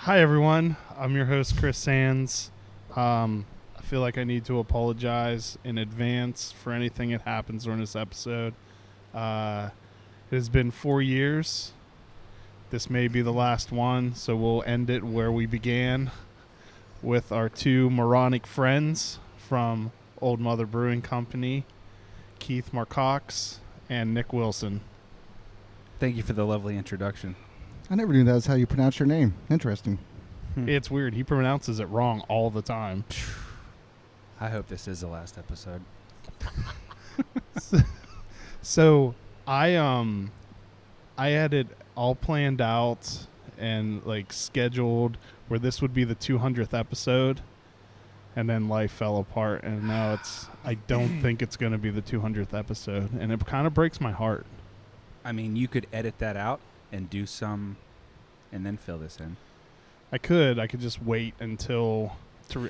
Hi, everyone. I'm your host, Chris Sands. I feel like I need to apologize in advance for anything that happens during this episode. It has been 4 years. This may be the last one, so we'll end it where we began with our two moronic friends from Olde Mother Brewing Company, Keith Marcoux and Nick Wilson. Thank you for the lovely introduction. I never knew that was how you pronounce your name. Interesting. It's weird. He pronounces it wrong all the time. I hope this is the last episode. So I had it all planned out and like scheduled where this would be the 200th episode, and then life fell apart, and now I don't think it's going to be the 200th episode, and it kind of breaks my heart. I mean, you could edit that out and do some, and then fill this in. I could just wait until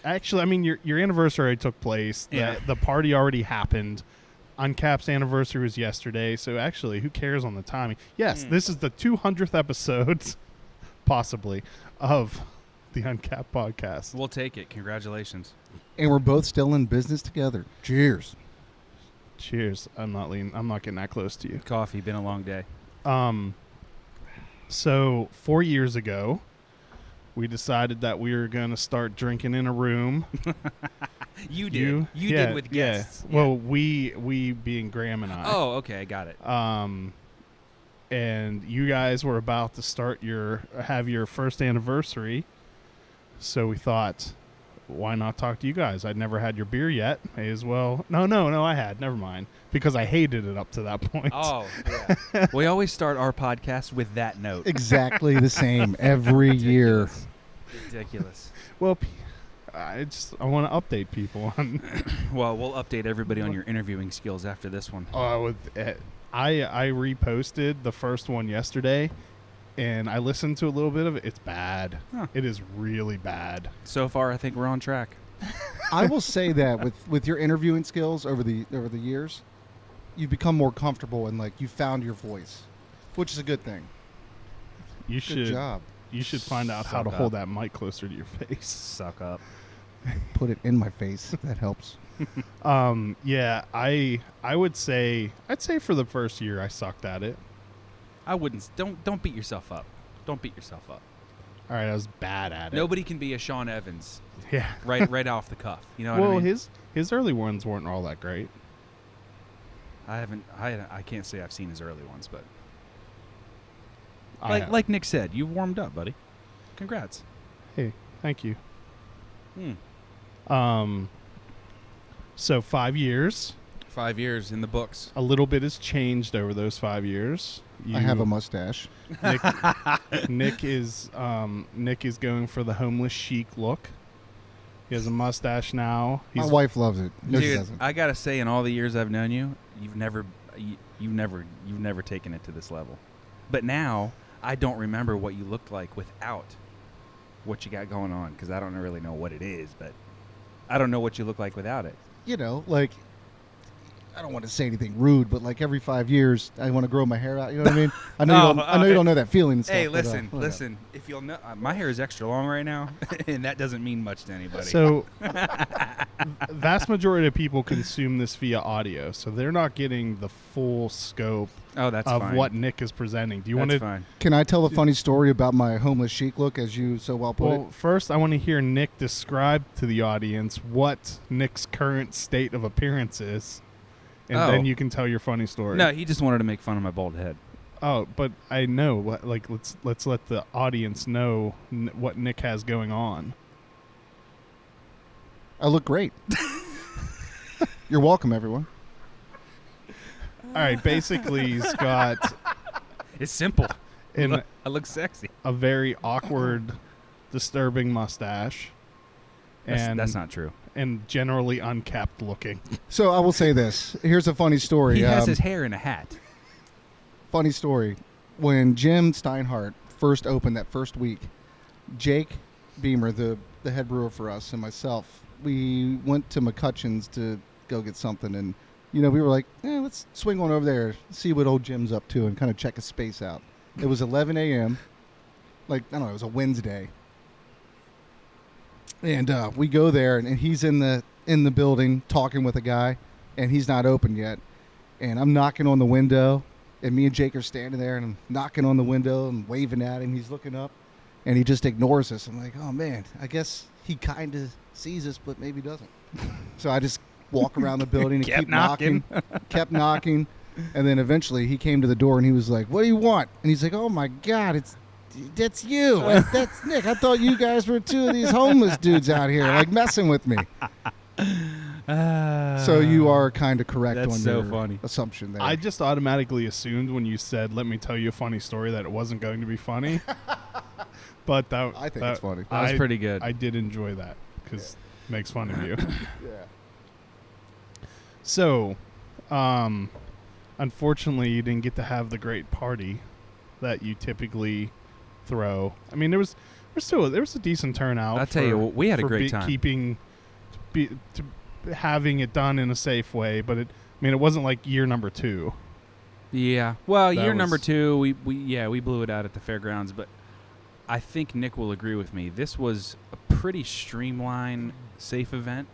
actually, I mean, your anniversary already took place. The party already happened. Uncapped's anniversary was yesterday, so actually, who cares on the timing? Yes, this is the 200th episode, possibly, of the Uncapped podcast. We'll take it. Congratulations. And we're both still in business together. Cheers. Cheers. I'm not getting that close to you. Coffee. Been a long day. So 4 years ago, we decided that we were going to start drinking in a room. You did. You did with guests. Yeah. Well, we being Graham and I. Oh, okay. I got it. And you guys were about to have your first anniversary. So we thought, why not talk to you guys? I'd never had your beer yet. May as well. No, I had. Never mind. Because I hated it up to that point. Oh, yeah. We always start our podcast with that note. Exactly the same every year. Ridiculous. Well, I want to update people on. Well, we'll update everybody on your interviewing skills after this one. I reposted the first one yesterday, and I listened to a little bit of it. It's bad. Huh. It is really bad. So far, I think we're on track. I will say that with your interviewing skills over the years, you've become more comfortable and like you found your voice, which is a good thing. Good job. You should find out how to hold that mic closer to your face. Suck up. Put it in my face. That helps. Yeah, I'd say for the first year I sucked at it. I wouldn't. Don't beat yourself up. Don't beat yourself up. All right, I was bad at it. Nobody can be a Sean Evans. Yeah. right off the cuff. You know what I mean? Well, his early ones weren't all that great. I can't say I've seen his early ones, but I like Nick said, you warmed up, buddy. Congrats. Hey, thank you. So 5 years. 5 years in the books. A little bit has changed over those 5 years. I have a mustache. Nick is going for the homeless chic look. He has a mustache now. My wife loves it. No, she Dude, doesn't. I gotta say, in all the years I've known you, you've never taken it to this level. But now I don't remember what you looked like without what you got going on, because I don't really know what it is, but I don't know what you look like without it. You know, like, I don't want to say anything rude, but like every 5 years, I want to grow my hair out. You know what I mean? I know you don't know that feeling. And stuff, Hey, but, listen. If you'll know, my hair is extra long right now, and that doesn't mean much to anybody. So, vast majority of people consume this via audio, so they're not getting the full scope of fine. what Nick is presenting. Do you want to? Fine. Can I tell a funny story about my homeless chic look, as you so well put it? Well, first, I want to hear Nick describe to the audience what Nick's current state of appearance is. And then you can tell your funny story. No, he just wanted to make fun of my bald head. Oh, but I know. Like, let's let the audience know what Nick has going on. I look great. You're welcome, everyone. All right. Basically, he's got It's simple. I look sexy. a very awkward, disturbing mustache, and That's not true. and generally unkept looking. So I will say this. Here's a funny story. He has his hair in a hat. Funny story. When Jim Steinhardt first opened that first week, Jake Beamer, the head brewer for us, and myself, we went to McCutcheon's to go get something, and we were like, let's swing on over there, see what old Jim's up to, and kind of check his space out. It was 11 a.m. Like, I don't know, it was a Wednesday. And we go there, and he's in the building talking with a guy, and he's not open yet. And I'm knocking on the window, and me and Jake are standing there, and I'm knocking on the window and waving at him. He's looking up, and he just ignores us. I'm like, oh, man, I guess he kind of sees us, but maybe doesn't. So I just walk around the building and keep knocking, kept knocking. And then eventually he came to the door, and he was like, what do you want? And he's like, oh, my God, that's you. That's Nick. I thought you guys were two of these homeless dudes out here, like, messing with me. So you are kind of correct on so your funny. assumption there. I just automatically assumed when you said, let me tell you a funny story, that it wasn't going to be funny. But I think it's funny. That was pretty good. I did enjoy that because it makes fun of you. Yeah. So, unfortunately, you didn't get to have the great party that you typically throw. I mean, there was a decent turnout. I'll tell you, we had a great time. Having it done in a safe way, but it wasn't like year number 2. Yeah. Well, That year number was- 2, we blew it out at the fairgrounds, but I think Nick will agree with me. This was a pretty streamlined, safe event.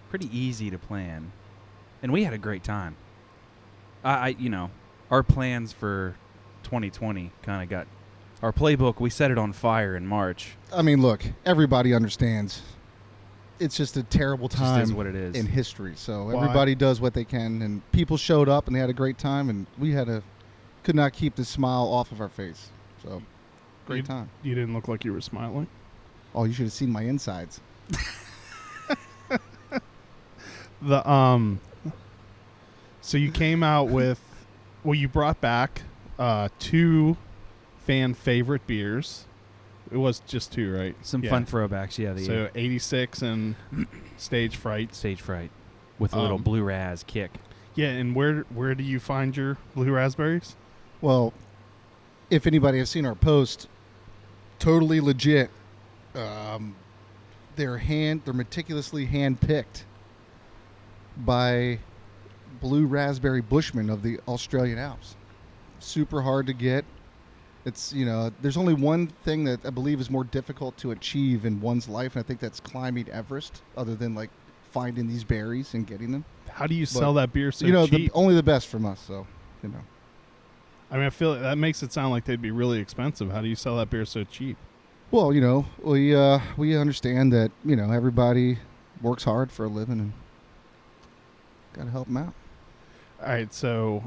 Pretty easy to plan. And we had a great time. Our plans for 2020 kind of got our playbook. We set it on fire in March. I mean, look, everybody understands. It's just a terrible Just time is what it is. in history. So Well, everybody does what they can, and people showed up and they had a great time, and we could not keep the smile off of our face. So great time. You didn't look like you were smiling. Oh, you should have seen my insides. So you came out with, you brought back 2 fan favorite beers. It was just 2, right? Some Yeah. fun throwbacks. Yeah. So 86 and Stage Fright. Stage Fright with a little blue raz kick. Yeah, and where do you find your blue raspberries? Well, if anybody has seen our post, totally legit. They're meticulously hand-picked by blue raspberry bushmen of the Australian Alps. Super hard to get. It's, there's only one thing that I believe is more difficult to achieve in one's life, and I think that's climbing Everest, other than, like, finding these berries and getting them. How do you sell that beer so cheap? Only the best from us, so, I mean, I feel that makes it sound like they'd be really expensive. How do you sell that beer so cheap? Well, we understand that, everybody works hard for a living, and got to help them out. All right, so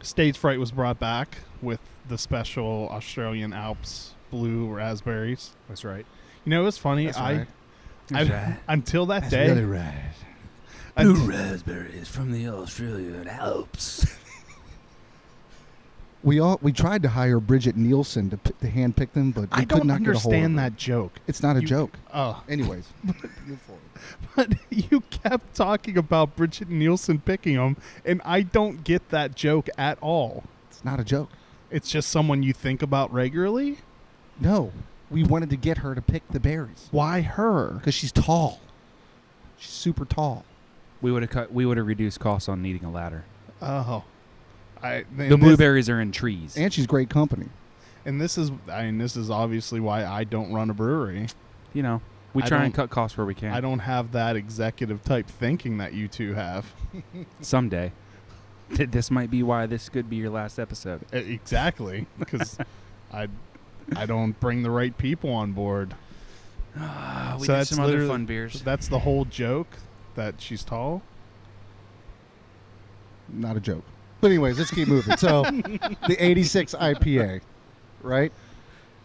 Stage Fright was brought back with the special Australian Alps blue raspberries. That's right. It was funny. That's right. Until that day, right. Blue raspberries from the Australian Alps. We tried to hire Bridget Nielsen to hand pick them, but we I could don't not get a hold of understand her. that joke. It's not a joke. Oh, Anyways, move forward. but you kept talking about Bridget Nielsen picking them, and I don't get that joke at all. It's not a joke. It's just someone you think about regularly. No, we wanted to get her to pick the berries Why her? because she's tall. She's super tall. We would have reduced costs on needing a ladder. Oh, The blueberries are in trees. And she's great company. And this is obviously why I don't run a brewery. We I try and don't- cut costs where we can. I don't have that executive type thinking that you two have. Someday. This might be why this could be your last episode. Exactly, because I don't bring the right people on board. We So did that's some other literally- fun beers. That's the whole joke, that she's tall. Not a joke. But anyways, let's keep moving. So the 86 IPA, right?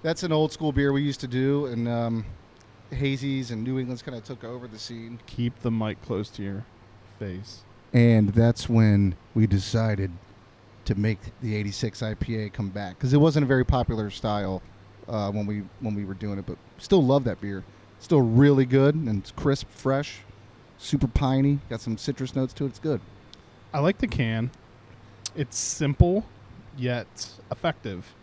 That's an old school beer we used to do, and Hazy's and New England's kind of took over the scene. Keep the mic close to your face. And that's when we decided to make the 86 IPA come back, because it wasn't a very popular style when we were doing it, but still love that beer. Still really good, and it's crisp, fresh, super piney, got some citrus notes to it. It's good. I like the can. It's simple, yet effective.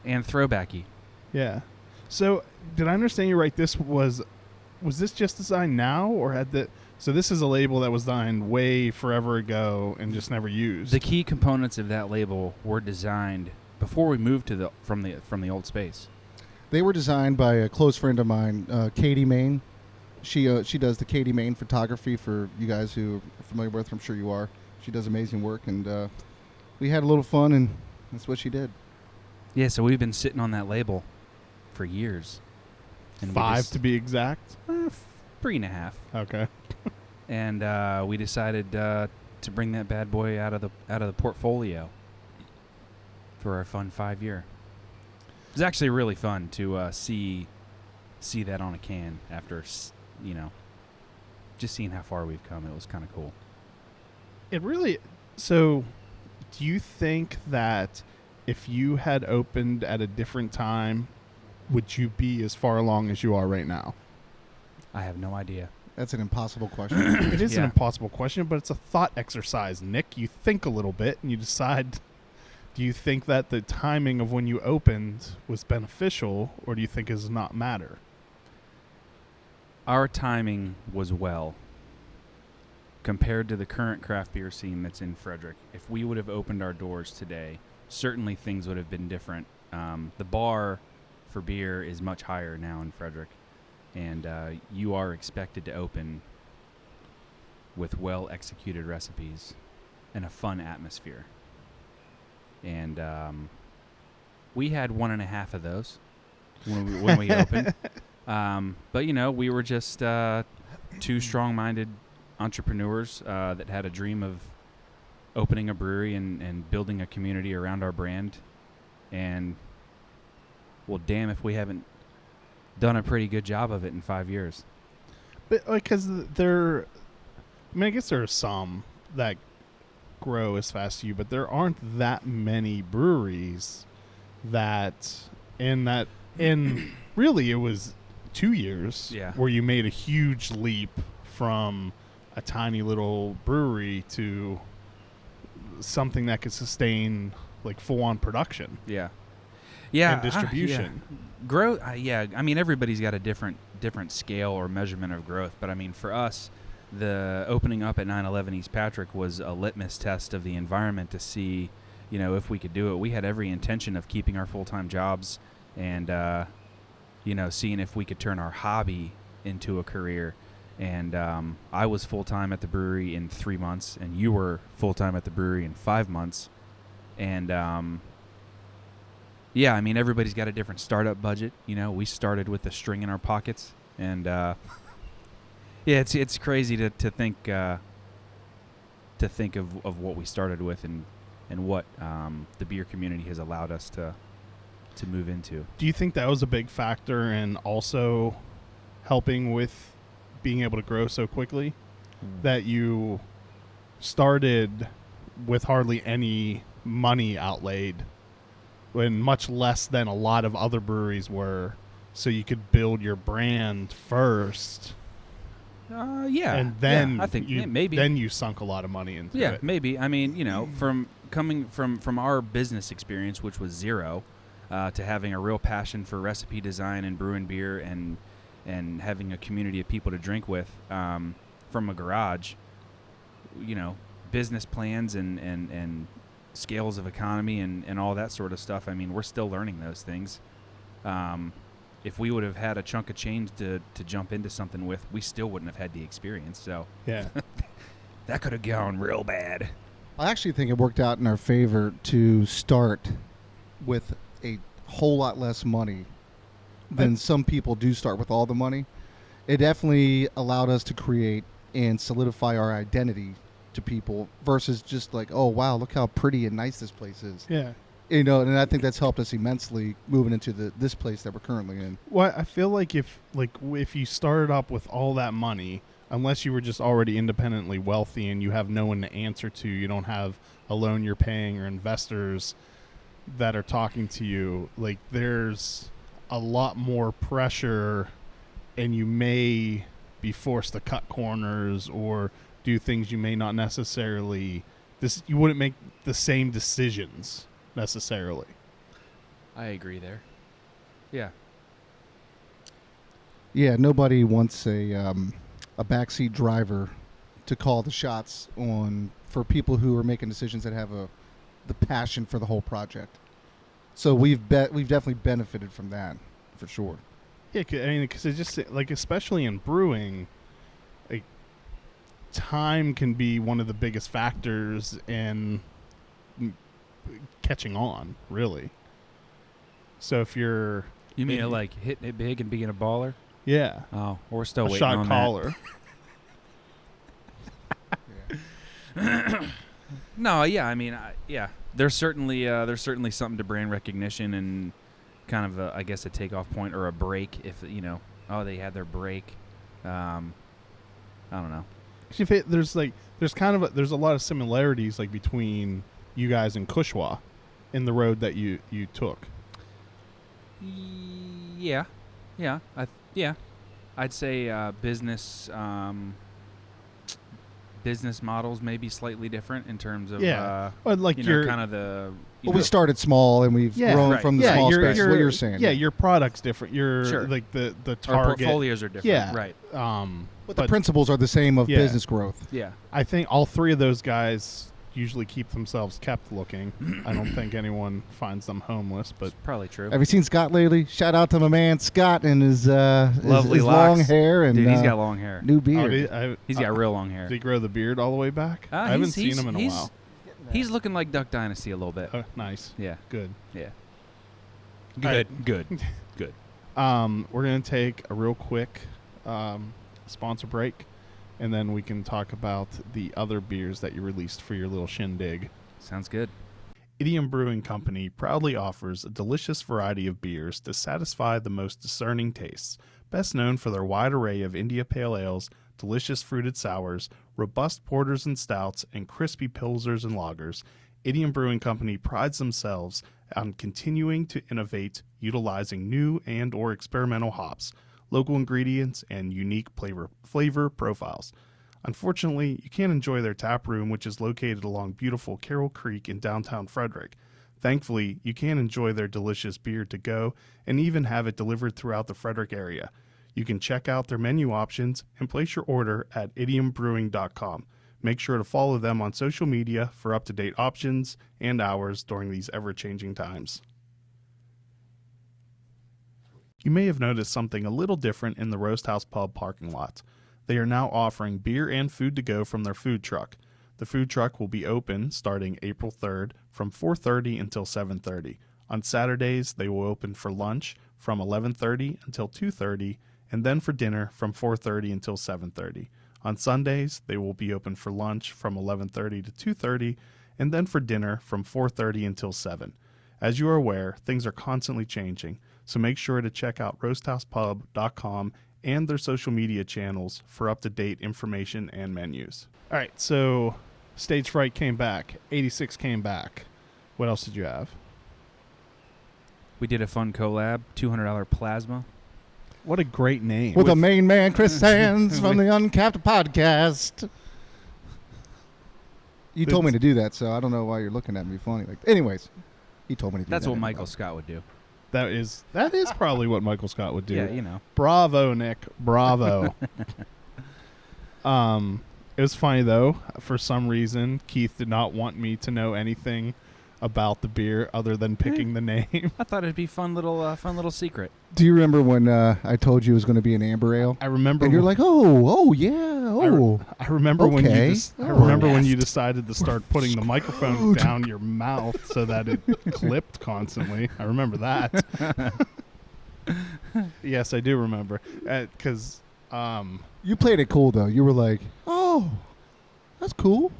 And throwbacky. Yeah. So, did I understand you right? Was this just designed now, or so this is a label that was designed way forever ago and just never used? The key components of that label were designed before we moved from the old space. They were designed by a close friend of mine, Katie Main. She does the Katie Main photography for you guys who are familiar with her. I'm sure you are. She does amazing work, and we had a little fun, and that's what she did. Yeah, so we've been sitting on that label for years. And 5 to be exact. 3.5. Okay. And we decided to bring that bad boy out of the portfolio for our fun 5-year. It was actually really fun to see that on a can after, just seeing how far we've come. It was kind of cool. It really. So, do you think that if you had opened at a different time, would you be as far along as you are right now? I have no idea. That's an impossible question. It is an impossible question, but it's a thought exercise, Nick. You think a little bit and you decide, do you think that the timing of when you opened was beneficial, or do you think it does not matter? Our timing was well compared to the current craft beer scene that's in Frederick. If we would have opened our doors today, certainly things would have been different. The bar for beer is much higher now in Frederick, and you are expected to open with well-executed recipes and a fun atmosphere. And we had 1.5 of those when we opened. But, we were just two strong-minded entrepreneurs that had a dream of opening a brewery and building a community around our brand. And, well, damn if we haven't done a pretty good job of it in 5 years. But because I guess there are some that grow as fast as you, but there aren't that many breweries that really it was 2 years where you made a huge leap from a tiny little brewery to something that could sustain like full-on production. Yeah, and distribution. Growth. I mean, everybody's got a different scale or measurement of growth, but I mean, for us, the opening up at 911 East Patrick was a litmus test of the environment to see, if we could do it. We had every intention of keeping our full-time jobs and, seeing if we could turn our hobby into a career. And I was full-time at the brewery in 3 months, and you were full-time at the brewery in 5 months. And, I mean, everybody's got a different startup budget. We started with a string in our pockets, and it's crazy to think of what we started with and what the beer community has allowed us to move into. Do you think that was a big factor in also helping with being able to grow so quickly? That you started with hardly any money outlaid, when much less than a lot of other breweries were, so you could build your brand first. And then I think maybe then you sunk a lot of money into it. Yeah, maybe. I mean, from coming from our business experience, which was zero, to having a real passion for recipe design and brewing beer and having a community of people to drink with, from a garage, business plans and scales of economy and all that sort of stuff. I mean, we're still learning those things. If we would have had a chunk of change to jump into something with, we still wouldn't have had the experience. So yeah, that could have gone real bad. I actually think it worked out in our favor to start with a whole lot less money than some people do start with all the money. It definitely allowed us to create and solidify our identity to people versus just like, oh, wow, look how pretty and nice this place is. Yeah. And I think that's helped us immensely moving into this place that we're currently in. Well, I feel like if you started up with all that money, unless you were just already independently wealthy and you have no one to answer to, you don't have a loan you're paying or investors that are talking to you, like there's a lot more pressure and you may be forced to cut corners or do things you may not necessarily, you wouldn't make the same decisions necessarily. I agree there. Yeah. Yeah, nobody wants a backseat driver to call the shots on for people who are making decisions that have the passion for the whole project. So we've definitely benefited from that for sure. Yeah, I mean, because it just like, especially in brewing, like time can be one of the biggest factors in catching on, really. So if you're, You mean like hitting it big and being a baller? yeah, Oh, we're still a waiting shot on caller. No, yeah, I mean, yeah. There's certainly something to brand recognition and kind of I guess a takeoff point or a break if they had their break. I don't know. There's a lot of similarities like between you guys and Cushwa in the road that you took. Yeah, I'd say business models may be slightly different in terms of but like you're kind of the. We started small and we've grown right. from the small space. What you're saying? Yeah, your product's different. Your like the target. Our portfolios are different. Yeah, right. But the principles are the same of business growth. Yeah, I think all three of those guys usually keep themselves kept looking. I don't think anyone finds them homeless, but it's probably true. Have you seen Scott lately? Shout out to my man Scott and his lovely his locks. long hair and Dude, he's got long hair. new beard. He's got real long hair. Did he grow the beard all the way back? I haven't seen him in a while. He's looking like Duck Dynasty a little bit. Oh, nice. Yeah. Good. Yeah. Good. Good. Good. We're gonna take a real quick sponsor break, and then we can talk about the other beers that you released for your little shindig. Sounds good. Idiom Brewing Company proudly offers a delicious variety of beers to satisfy the most discerning tastes. Best known for their wide array of India Pale Ales, delicious fruited sours, robust porters and stouts, and crispy pilsners and lagers, Idiom Brewing Company prides themselves on continuing to innovate, utilizing new and or experimental hops, local ingredients, and unique flavor profiles. Unfortunately, you can't enjoy their tap room, which is located along beautiful Carroll Creek in downtown Frederick. Thankfully, you can enjoy their delicious beer to go and even have it delivered throughout the Frederick area. You can check out their menu options and place your order at idiombrewing.com. Make sure to follow them on social media for up-to-date options and hours during these ever-changing times. You may have noticed something a little different in the Roasthouse Pub parking lot. They are now offering beer and food to go from their food truck. The food truck will be open starting April 3rd from 4:30 until 7:30. On Saturdays, they will open for lunch from 11:30 until 2:30, and then for dinner from 4:30 until 7:30. On Sundays, they will be open for lunch from 11:30 to 2:30, and then for dinner from 4:30 until 7. As you are aware, things are constantly changing, so make sure to check out roasthousepub.com and their social media channels for up-to-date information and menus. All right, so Stage Fright came back. 86 came back. What else did you have? We did a fun collab, $200 plasma. What a great name. With the main man, Chris Sands from the Uncapped podcast. You told me to do that, so I don't know why you're looking at me funny. Anyways, he told me to do that. That's what Michael Scott would do. That is probably what Michael Scott would do. Yeah, you know. Bravo, Nick. Bravo. It was funny, though. For some reason, Keith did not want me to know anything about the beer other than picking the name. I thought it'd be fun little secret. Do you remember when I told you it was going to be an amber ale? I remember. And you're like, oh, yeah, oh. I remember okay. when you decided to start putting the microphone down your mouth so that it clipped constantly. I remember that. Yes, I do remember. Because you played it cool, though. You were like, oh, that's cool.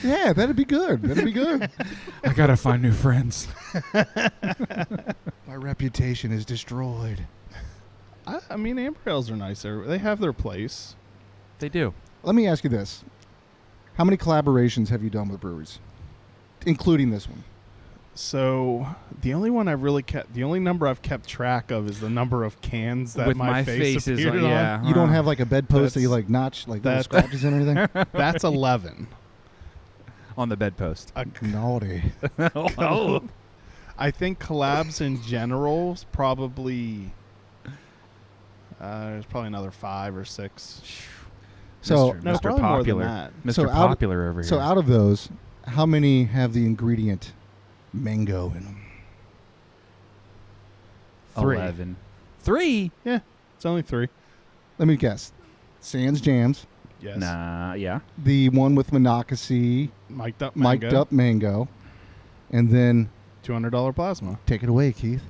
Yeah, that'd be good. That'd be good. I gotta find new friends. My reputation is destroyed. I mean, amber ales are nice. They have their place. They do. Let me ask you this. How many collaborations have you done with breweries, including this one? So the only number I've kept track of is the number of cans that with my face is appeared on. You don't have like a bedpost that you like notch like little scratches and everything? That's 11. On the bedpost. Naughty. Oh. I think collabs in general is probably there's probably another 5 or 6. So Mr. probably more than Popular. that. Mr. Popular over here. So out of those, how many have the ingredient mango in them? 3. 11. 3? Yeah, it's only 3. Let me guess. Sans Jams. Yes. Nah, yeah. The one with Monocacy, Mic'd up mango. Mic'd Up Mango. And then, $200 plasma. take it away, Keith.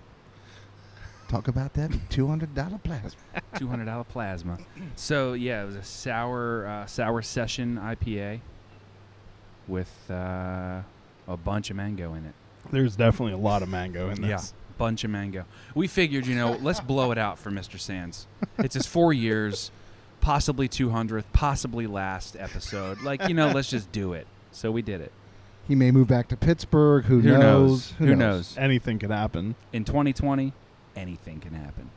Talk about that $200 plasma. $200 plasma. So, yeah, it was a sour session IPA with a bunch of mango in it. There's definitely a lot of mango in this. Yeah, bunch of mango. We figured, let's blow it out for Mr. Sands. It's his 4 years, possibly 200th, possibly last episode. Let's just do it. So we did it. He may move back to Pittsburgh. Who knows? Who knows? Anything could happen. In 2020, anything can happen.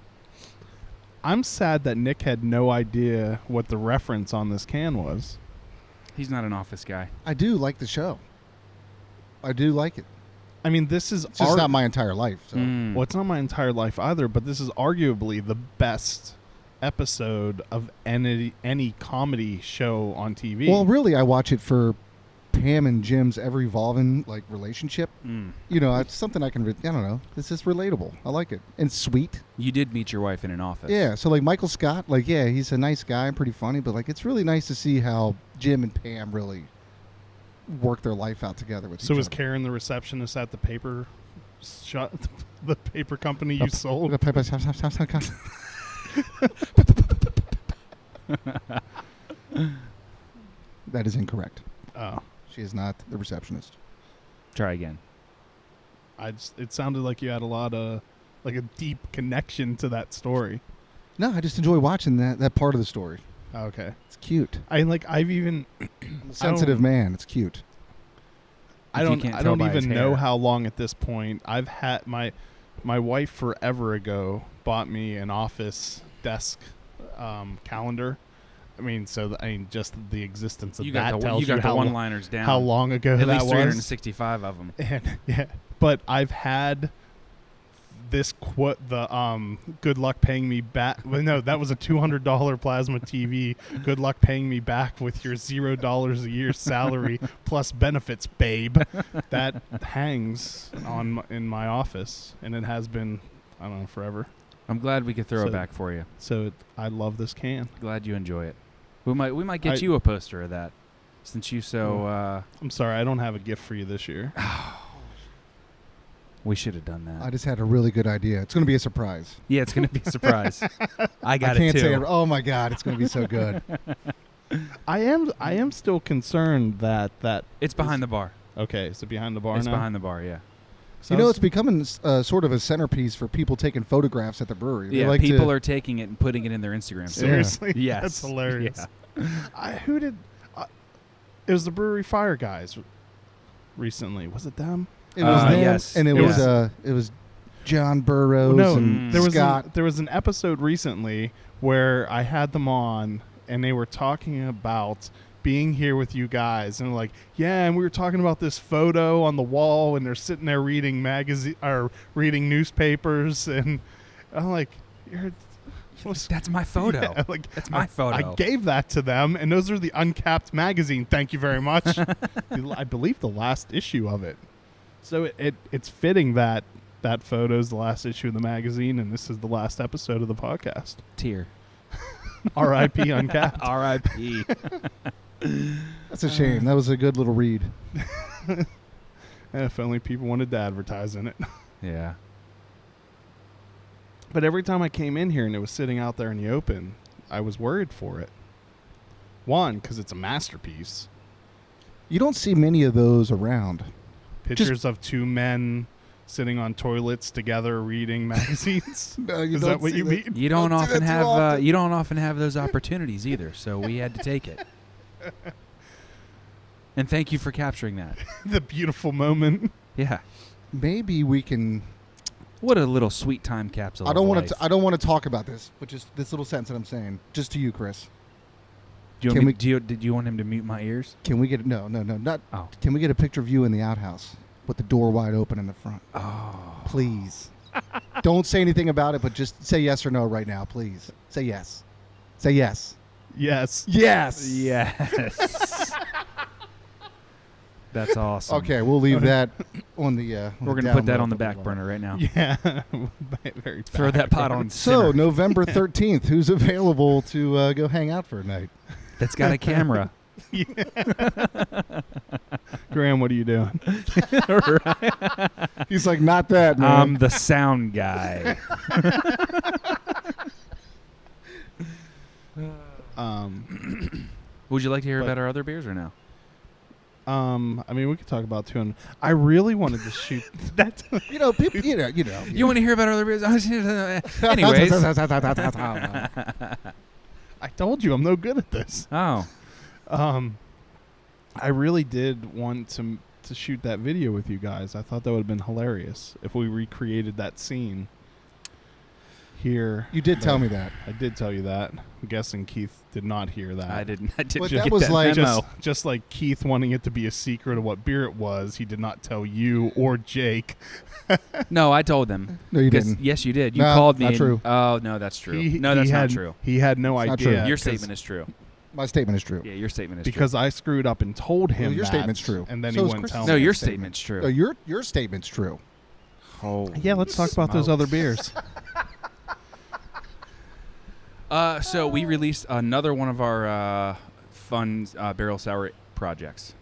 I'm sad that Nick had no idea what the reference on this can was. He's not an office guy. I do like the show. I do like it. I mean, this is It's just not my entire life. So. Well, it's not my entire life either, but this is arguably the best episode of any comedy show on TV. Well, really, I watch it for Pam and Jim's ever-evolving relationship. It's something I can. I don't know. It's just relatable. I like it and sweet. You did meet your wife in an office. Yeah. So Michael Scott, he's a nice guy and pretty funny, but it's really nice to see how Jim and Pam really work their life out together with each other. So was Karen the receptionist at the paper the paper company you sold? That is incorrect. Oh. She is not the receptionist. Try again. It sounded like you had a lot of a deep connection to that story. No, I just enjoy watching that part of the story. Okay. It's cute. I've even I'm a sensitive man. It's cute. I don't even know how long at this point. I've had my wife forever ago bought me an office desk calendar. I mean, just the existence of that tells you got you the how one-liners down. How long ago At that least was. 365 of them. And, yeah, but I've had this quote, the good luck paying me back. Well, no, that was a $200 plasma TV. Good luck paying me back with your $0 a year salary plus benefits, babe. That hangs in my office, and it has been, I don't know, forever. I'm glad we could throw it back for you. So I love this can. Glad you enjoy it. We might get you a poster of that, since you so. I'm sorry, I don't have a gift for you this year. We should have done that. I just had a really good idea. It's going to be a surprise. Yeah, it's going to be a surprise. I can't say it. Oh my God, it's going to be so good. I am still concerned that it's behind the bar. Okay, is it behind the bar It's now? behind the bar, yeah. It's becoming sort of a centerpiece for people taking photographs at the brewery. Yeah, people are taking it and putting it in their Instagram. Seriously? Yes. That's hilarious. Yeah. It was the Brewery Fire guys recently. Was it them? It was them, yes. and it was John Burroughs and Scott. There was an episode recently where I had them on, and they were talking about being here with you guys, and and we were talking about this photo on the wall, and they're sitting there reading reading newspapers, and I'm like, that's my photo. Yeah, that's my photo. I gave that to them, and those are the Uncapped magazine. Thank you very much. I believe the last issue of it. So it's fitting that photo's the last issue of the magazine, and this is the last episode of the podcast. Tear. R.I.P. Uncapped. R.I.P. That's a shame. That was a good little read. If only people wanted to advertise in it. Yeah. But every time I came in here and it was sitting out there in the open, I was worried for it. One, because it's a masterpiece. You don't see many of those around. Pictures of two men sitting on toilets together reading magazines. No, Is that what you mean? You don't often have those opportunities either, so we had to take it. And thank you for capturing that. The beautiful moment. Yeah. Maybe we can. What a little sweet time capsule. I don't want to talk about this, but just this little sentence that I'm saying, just to you, Chris. Did you want him to mute my ears? Can we get not? Oh. Can we get a picture of you in the outhouse with the door wide open in the front? Oh, please. Don't say anything about it, but just say yes or no right now, please. Say yes. Say yes. Yes. Yes. Yes. That's awesome. Okay, we'll leave that on the. We're going to put that on the back burner right now. Yeah. Very Throw that pot on So, simmer. November 13th, who's available to go hang out for a night? That's got a camera. Graham, what are you doing? He's like, not that, man. I'm the sound guy. Would you like to hear about our other beers or no? I mean, we could talk about 200. I really wanted to shoot that. People, You want to hear about our other beers? Anyways. I told you I'm no good at this. Oh. I really did want to shoot that video with you guys. I thought that would have been hilarious if we recreated that scene here. You did tell me that. I did tell you that. I'm guessing Keith did not hear that. I didn't But get that was that like- memo. Just like Keith wanting it to be a secret of what beer it was, he did not tell you or Jake. No, I told them. No, you 'Cause- didn't. Yes, you did. You No, called me. not and- true. Oh, no, that's true. He That's not had, true. He had no It's not idea. true. Your 'cause- statement is true. My statement is true. Yeah, your statement is true. because I screwed up and told him your that, statement's true. and then So he is wouldn't Chris's. tell No, me. your statement. statement's true. No, your statement's true. Yeah, let's talk about those other beers. So we released another one of our fun barrel sour projects.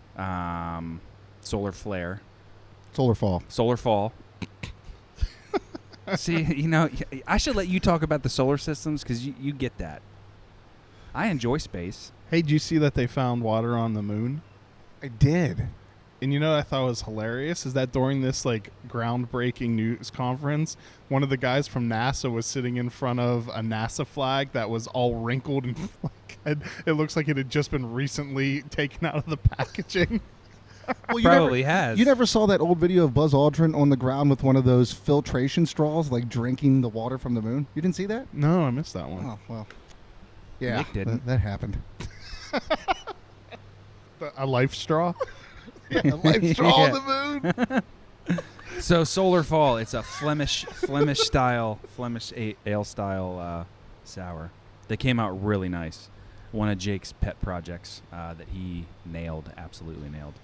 Solar Flare. Solar Fall. Solar Fall. See, I should let you talk about the solar systems because you get that. I enjoy space. Hey, did you see that they found water on the moon? I did. And you know what I thought was hilarious is that during this like groundbreaking news conference, one of the guys from NASA was sitting in front of a NASA flag that was all wrinkled and it looks like it had just been recently taken out of the packaging. Well, Probably has. You never saw that old video of Buzz Aldrin on the ground with one of those filtration straws, like drinking the water from the moon? You didn't see that? No, I missed that one. Oh, well. Yeah, Nick didn't. That happened. A life straw? Yeah, life straw on the moon. So Solar Fall, it's a Flemish ale style sour. They came out really nice. One of Jake's pet projects that he absolutely nailed.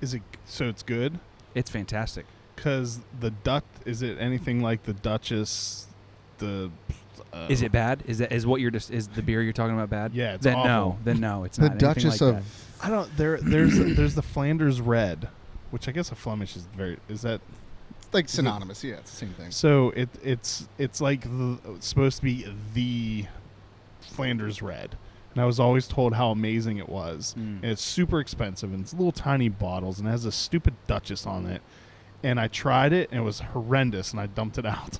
Is it so it's good? It's fantastic. Because is it anything like the Duchess? Is it bad? Is the beer you're talking about bad? Yeah, it's then awful. no, it's The not. anything Duchess like of. that. I don't. There's the Flanders Red, which I guess a Flemish is very. Is that Like synonymous. Yeah, it's the same thing. so? It's like supposed to be the Flanders Red, and I was always told how amazing it was. Mm. And it's super expensive, and it's little tiny bottles, and it has a stupid Duchess on it. And I tried it, and it was horrendous, and I dumped it out.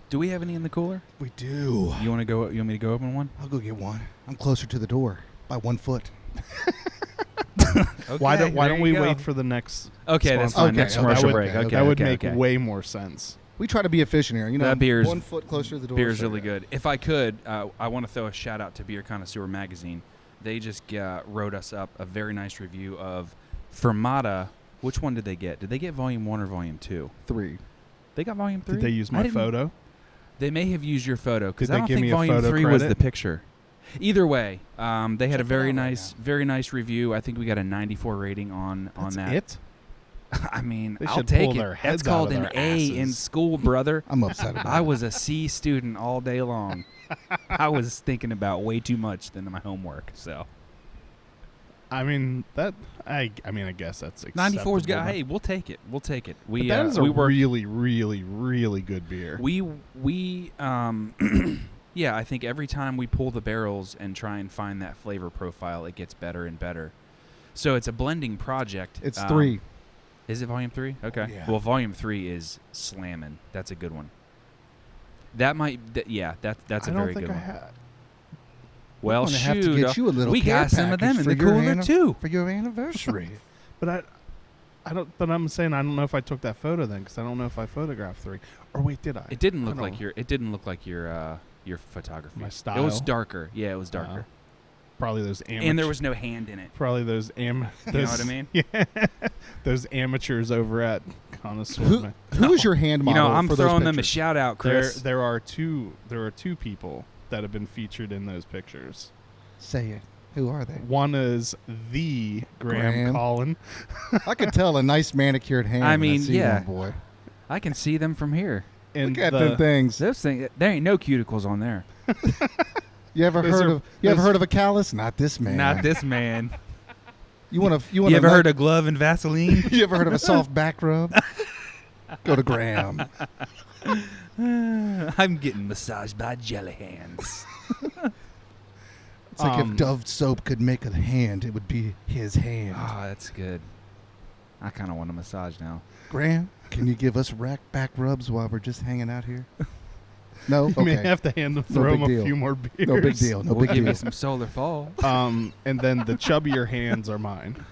Do we have any in the cooler? We do. You want me to go open one? I'll go get one. I'm closer to the door by 1 foot. Okay, Why don't there we you go. wait for the next? Okay, that's sponsor? fine. Next Okay, commercial that would- break. okay, Okay, That would okay, make okay. way more sense. We try to be efficient here. That beer's- 1 foot closer to the door. Beer's so really yeah. good. If I could, I want to throw a shout out to Beer Connoisseur Magazine. They just wrote us up a very nice review of Fermata. Which one did they get? Did they get Volume 1 or Volume 2? 3. They got Volume 3? Did they use I my didn't- photo? They may have used your photo because Did I they don't give think me a Volume photo 3 was credit? the picture. Either way, they had Check a it very out right nice, now. very nice review. I think we got a 94 rating on That's that. it. I mean, They I'll should take pull it. their That's heads out called of an their A in asses. school, brother. I'm upset about I it. was a C student all day long. I was thinking about way too much than my homework. So I mean that. I guess that's 94's got. acceptable, Hey, we'll take it. We'll take it. but We that is a we worked. really, really, really good beer. We yeah. I think every time we pull the barrels and try and find that flavor profile, it gets better and better. So it's a blending project. It's 3. Is it Volume 3? Okay. Yeah. Well, Volume 3 is slamming. That's a good one. That might. That's a I very don't think good I one. had. Well, I'm gonna have to shoot, get you a little we care got some of them package in the for your cooler too. For your anniversary. But I don't. But I'm saying I don't know if I took that photo then because I don't know if I photographed 3. Or wait, did I? It didn't I look don't like know. your. It didn't look like your photography. My It was style? darker. Yeah, it was darker. Probably those amateurs. And there was no hand in it. probably those You know what I mean? Yeah, those amateurs over at Connoisseur. Who was your hand You model? know, I'm for those throwing them a pictures? shout out, Chris. There are two people that have been featured in those pictures. Say it. Who are they? One is the Graham Graham. Collin. I could tell a nice manicured hand. I when mean, see yeah. one, boy. I can see them from here. And Look at the, them things. Those things, there ain't no cuticles on there. You ever Those heard are- of? You ever those- heard of a callus? Not this man. Not this man. You want to? You You ever heard of glove and Vaseline? You ever heard of a soft back rub? Go to Graham. I'm getting massaged by jelly hands. It's like Um, if Dove soap could make a hand, it would be his hand. Oh, that's good. I kind of want a massage now. Graham, can you give us back rubs while we're just hanging out here? No? You may Okay. have to hand them, No throw big them a deal. few more beers. No big deal. No We'll big give deal. you some solar fall. And then the chubbier hands are mine.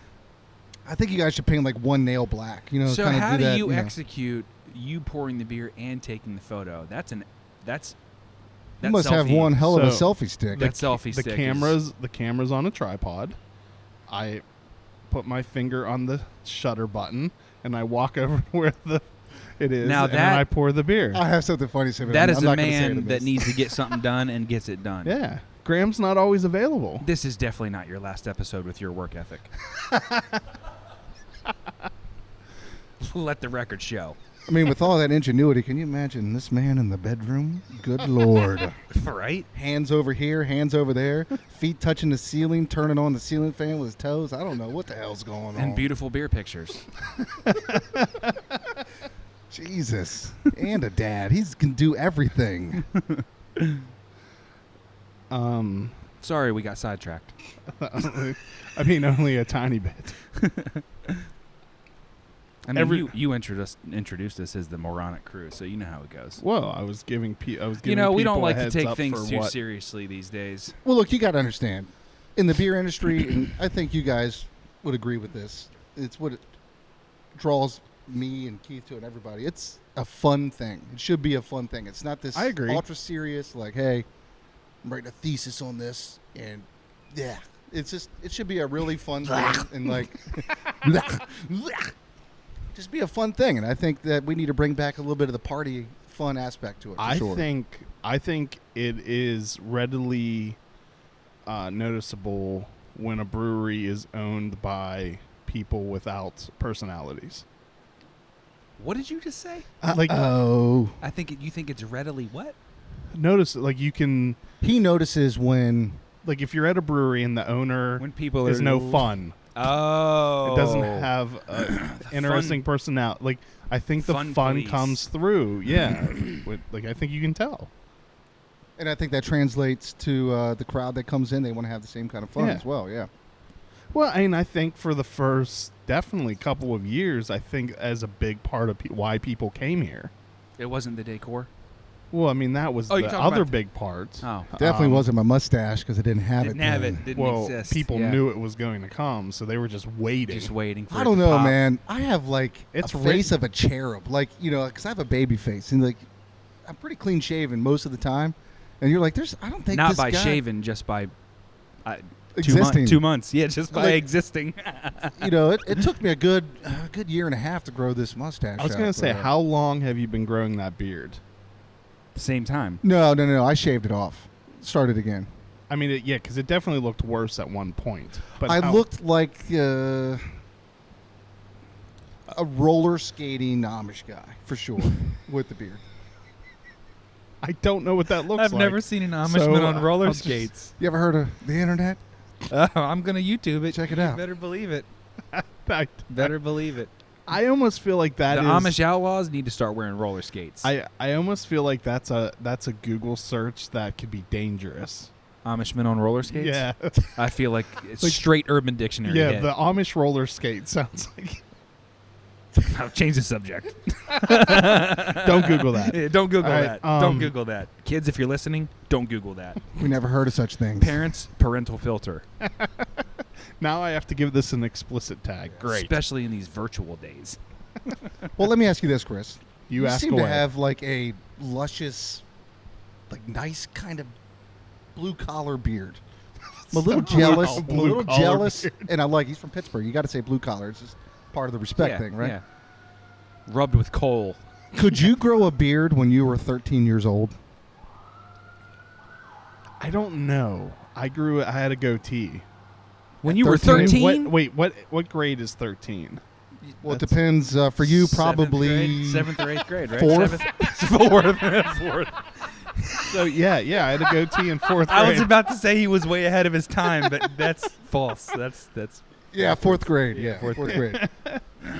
I think you guys should paint like one nail black. You know, So kinda how do that, you know. execute you pouring the beer and taking the photo? That's You must have one hell of a So, selfie stick. That selfie the stick camera's on a tripod. I put my finger on the shutter button and I walk over where it is. Now and then that- I pour the beer. I have something funny to say. But That I'm is not a gonna say it man in that this. needs to get something done and gets it done. Yeah, Graham's not always available. This is definitely not your last episode with your work ethic. Let the record show. I mean, with all that ingenuity, can you imagine this man in the bedroom? Good Lord. Right? Hands over here, hands over there, feet touching the ceiling, turning on the ceiling fan with his toes. I don't know what the hell's going on. And beautiful beer pictures. Jesus. And a dad. He can do everything. Sorry, we got sidetracked. I mean, only a tiny bit. I mean, you introduced us as the moronic crew, so you know how it goes. Well, I was giving We people don't a like to heads take up things for too what- seriously these days. Well, look, you got to understand. In the beer industry, and I think you guys would agree with this, it's what it draws me and Keith to and everybody. It's a fun thing. It should be a fun thing. It's not this I agree. ultra serious, like, hey, I'm writing a thesis on this, and yeah. It's just, it should be a really fun thing, and like, just be a fun thing. And I think that we need to bring back a little bit of the party fun aspect to it. For I sure. think it is readily noticeable when a brewery is owned by people without personalities. What did you just say? Like, oh, You think it's readily what? notice, like, you can, he notices when. like, if you're at a brewery and the owner When people is are no fun, Oh, it doesn't have an interesting personality. Like, I think the Fun fun police. comes through. Yeah, like, I think you can tell. And I think that translates to the crowd that comes in. They want to have the same kind of fun Yeah. as well. Yeah. Well, I mean, I think for the first definitely couple of years, I think as a big part of why people came here. It wasn't the decor. Well, I mean, that was Oh, you're the talking other about- big part. Oh, Definitely wasn't my mustache because I didn't have didn't it. have then. it. Didn't Well, exist. people Yeah. knew it was going to come, so they were just waiting. Just waiting for. I it don't to know, pop. man. I have like It's a face of a cherub, like because I have a baby face, and like I'm pretty clean shaven most of the time. And you're like, I don't think Not this by guy shaving, just by existing. 2 months. Yeah, just by Like- existing. It took me a good year and a half to grow this mustache. I was going to out, say, but, how long have you been growing that beard? Same time. No. I shaved it off. Started again. I mean, yeah, because it definitely looked worse at one point. But I how- looked like a roller skating Amish guy for sure with the beard. I don't know what that looks I've like. never seen an Amishman So, on roller I'll just- skates. You ever heard of the internet? I'm gonna YouTube it. Check it You out. Better believe it. I, Better believe it. I almost feel like that The is Amish outlaws need to start wearing roller skates. I almost feel like that's a Google search that could be dangerous. Amishmen on roller skates. Yeah, I feel like it's Like- straight Urban Dictionary. yeah. hit. The Amish roller skate sounds like. I'll change the subject. Don't Google that. Yeah, don't Google All that. right, Don't Google that. Kids, if you're listening, don't Google that. We never heard of such things. Parents, parental filter. Now I have to give this an explicit tag. Great. Especially in these virtual days. Well, let me ask you this, Chris. You ask seem away. to have like a luscious, like nice kind of blue collar beard. I'm a little jealous. I'm a Blue little collar jealous, beard. and I'm like, he's from Pittsburgh. You got to say blue collar. It's just part of the respect thing, right? Yeah. Rubbed with coal. Could you grow a beard when you were 13 years old? I don't know. I had a goatee. When you were 13? What grade is 13? Well, it depends. For you, probably 7th or 8th grade, right? Fourth? Fourth. So yeah, I had a goatee in 4th grade. I was about to say he was way ahead of his time, but that's false. That's yeah, 4th grade. Yeah, 4th grade.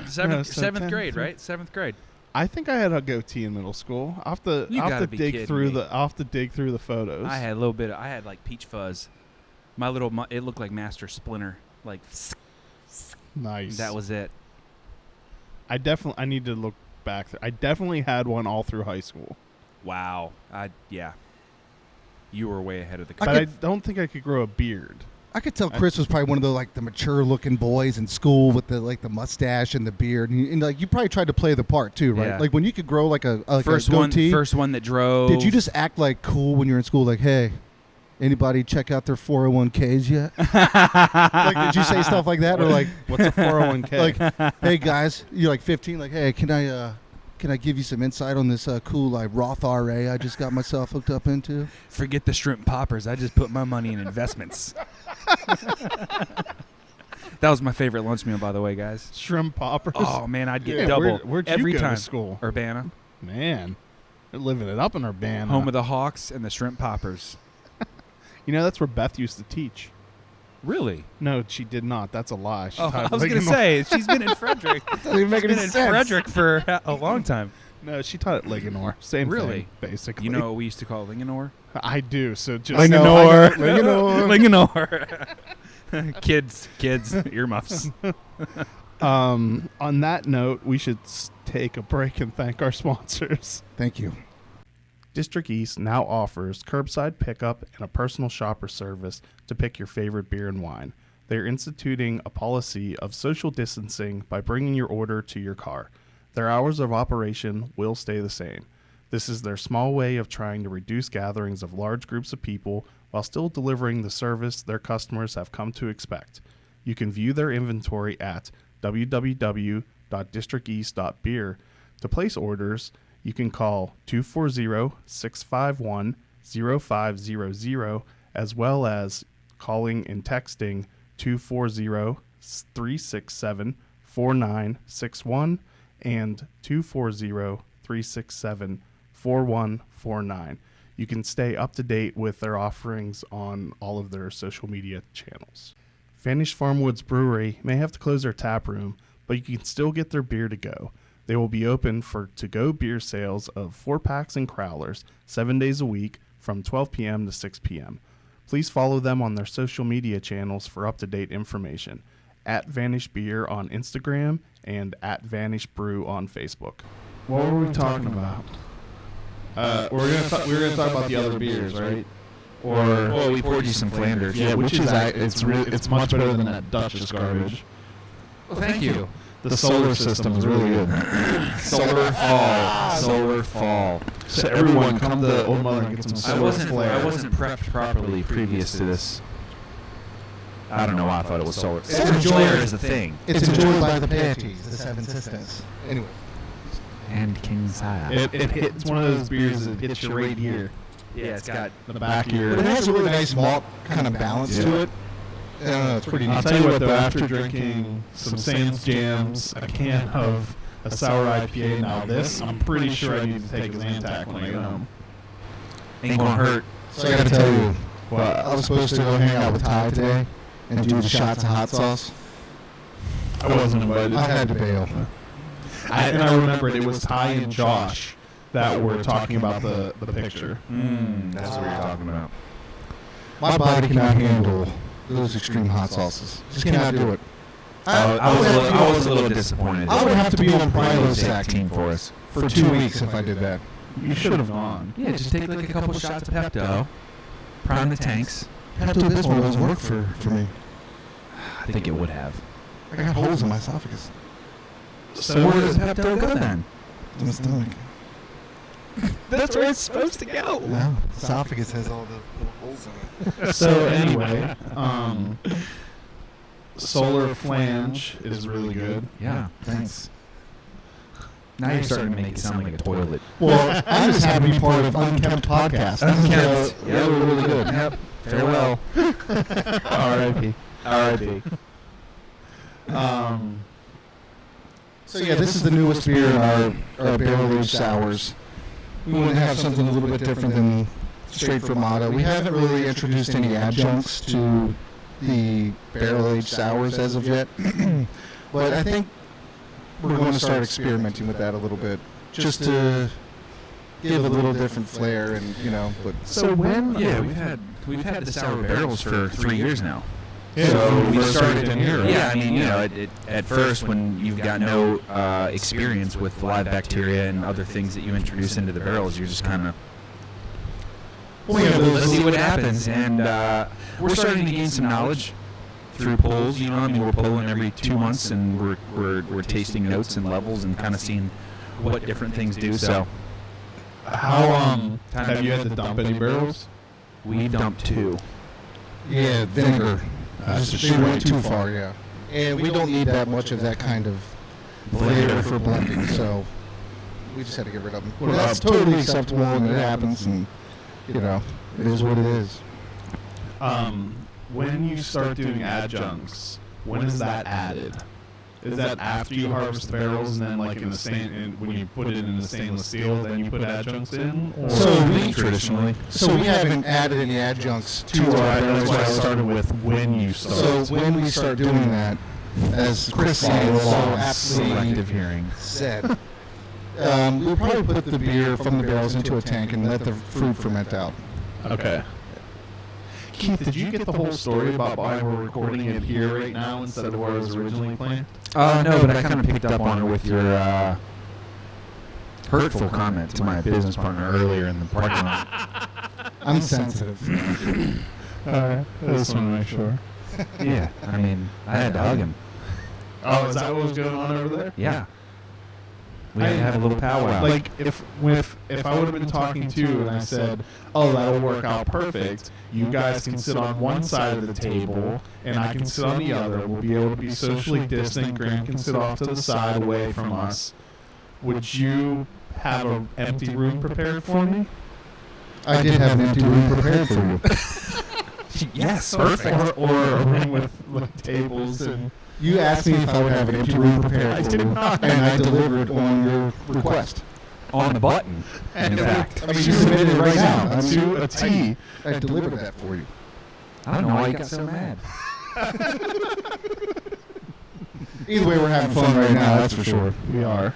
seventh grade, right? 7th grade. I think I had a goatee in middle school. I'll have to dig through the photos. I had a little bit. I had like peach fuzz. It looked like Master Splinter. Like nice. That was it. I need to look back. I definitely had one all through high school. Wow. Yeah. You were way ahead of the But I don't think I could grow a beard. I could tell Chris was probably one of the mature looking boys in school with the mustache and the beard, and you probably tried to play the part too, right? Yeah. Like when you could grow a first goatee. First one that drove. Did you just act like cool when you were in school? Like, hey, anybody check out their 401ks yet? Like, did you say stuff like that, or like, what's a 401k? Like, hey guys, you're like 15. Like, hey, can I give you some insight on this cool Roth RA I just got myself hooked up into? Forget the shrimp poppers. I just put my money in investments. That was my favorite lunch meal, by the way, guys. Shrimp poppers. Oh man, I'd get double where'd every you go time. to school? Urbana. Man, they're living it up in Urbana. Home of the Hawks and the shrimp poppers. That's where Beth used to teach. Really? No, she did not. That's a lie. She I taught was going to say, she's been in Frederick. Doesn't even make any in sense. Frederick for a long time. No, she taught at Ligonor. Same Really? thing, basically. You know what we used to call Linganore? I do. So just Linganore. Kids, earmuffs. On that note, we should take a break and thank our sponsors. Thank you. District East now offers curbside pickup and a personal shopper service to pick your favorite beer and wine. They are instituting a policy of social distancing by bringing your order to your car. Their hours of operation will stay the same. This is their small way of trying to reduce gatherings of large groups of people while still delivering the service their customers have come to expect. You can view their inventory at www.districteast.beer. To place orders, you can call 240-651-0500 as well as calling and texting 240-367-4961 and 240-367-4149. You can stay up to date with their offerings on all of their social media channels. Vanish Farmwoods Brewery may have to close their tap room, but you can still get their beer to go. They will be open for to-go beer sales of 4-packs and crowlers 7 days a week from 12 p.m. to 6 p.m. Please follow them on their social media channels for up-to-date information. At Vanish Beer on Instagram and at Vanish Brew on Facebook. What were we talking about? We were gonna talk about the other beers, right? Or we poured you some Flanders. Yeah, which is it's much better than that Duchess garbage. Well, thank you. The solar system is really good. Solar fall. So everyone come to Olde Mother and get some solar flare. I wasn't prepped properly previous to this. I don't know why I thought it was solar. Solar flare is a thing. It's enjoyed by the Panties, the Seven Sisters. Anyway. And King Saya. It's one of those beers that hits you right here. Yeah, it's got The back of your... But it has a really nice malt kind of balance to it. It's pretty neat. I'll tell you what, though, after drinking some Sans Jams, a can of a sour IPA, now this, I'm pretty sure I need to take a Zantac when I get home. ain't gonna hurt. So I gotta tell you, What? I was supposed to go hang out with Ty today and do the shots of hot sauce. I wasn't invited. I had to bail. And I remembered it was Ty and Josh that were talking about the picture. That's what you're talking about. My body cannot handle those extreme hot sauces. Just cannot do it. I was a little disappointed. I would have to be on Prilosec team for us. for 2 weeks if I did that. You should have gone. Yeah, just take like a couple shots of Pepto, prime the tanks. Pepto-Bismol doesn't work for me. I think it would have. I got holes in my esophagus. So where does Pepto go then? In my stomach. That's where it's supposed to go. No, esophagus has all the holes in it. So anyway, Solar Flange is really good. Yeah, thanks. Now you're starting to make it sound like a toilet. Well, I'm just happy to be part of Uncapped podcast. Uncapped. Yeah, we're really good. Yep. Farewell. R.I.P. R.I.P. So yeah, this is the newest beer in our barrel-aged sours. We want to have something a little bit different than straight from Motto. We haven't really introduced any adjuncts to the barrel-aged sours as of yet, but I think we're going to start experimenting with that a little bit, just to give a little different flair, and But So when? Yeah, we've had the sour barrels for 3 years now. Yeah, so we first started in here, right? Yeah, I mean, at first when you've got no experience with live bacteria and other things that you introduce into the barrels, you're just kind of, let's see what happens. And we're starting to gain some knowledge through polls. We're polling every 2 months, and we're tasting notes and levels and kind of seeing what different things do. So, How have you had to dump any barrels? we dumped 2. yeah, vinegar. That's They went too far, yeah. And we don't need that much of that kind of flavor for blending, so we just had to get rid of them. Well, that's totally acceptable, and it happens, and it is what it is. When you start doing adjuncts, when is that added? Is that after you harvest the barrels, and then like in the when you put it in the stainless steel, then you put adjuncts in? Or? So we traditionally. So we haven't added any adjuncts to our barrels. That's why I started with when you start. So when we start doing that, as Chris so aptly Selective hearing. said, we'll probably put the beer from the barrels into a tank and let the fruit ferment out. Okay. Keith, did you get the whole story about why we're recording it here right now instead of where it was originally planned? No, but I kind of picked up on it with your hurtful comment to my business partner earlier in the parking lot. I'm sensitive. Alright, I just want to make sure. Yeah, I mean, I had to hug him. Oh, is that what was going on over there? Yeah. We had to have a little powwow. Like, if I would have been talking to you and I said, oh, that'll work out perfect, you guys can sit on one side of the table and I can sit on the other. We'll be able to be socially distant. Graham can sit off to the side away from us. Would you have an empty room prepared for me? I did have an empty room prepared for you. Yes, perfect. Or a room with like, tables and... You asked me if I would have an empty room prepared I for did you, not. and I delivered on your request. On the button, in fact. I mean, you submitted it right now. I mean, To a T. I delivered that for you. I don't know why you got so mad. Either way, we're having fun right now, that's for sure. We are.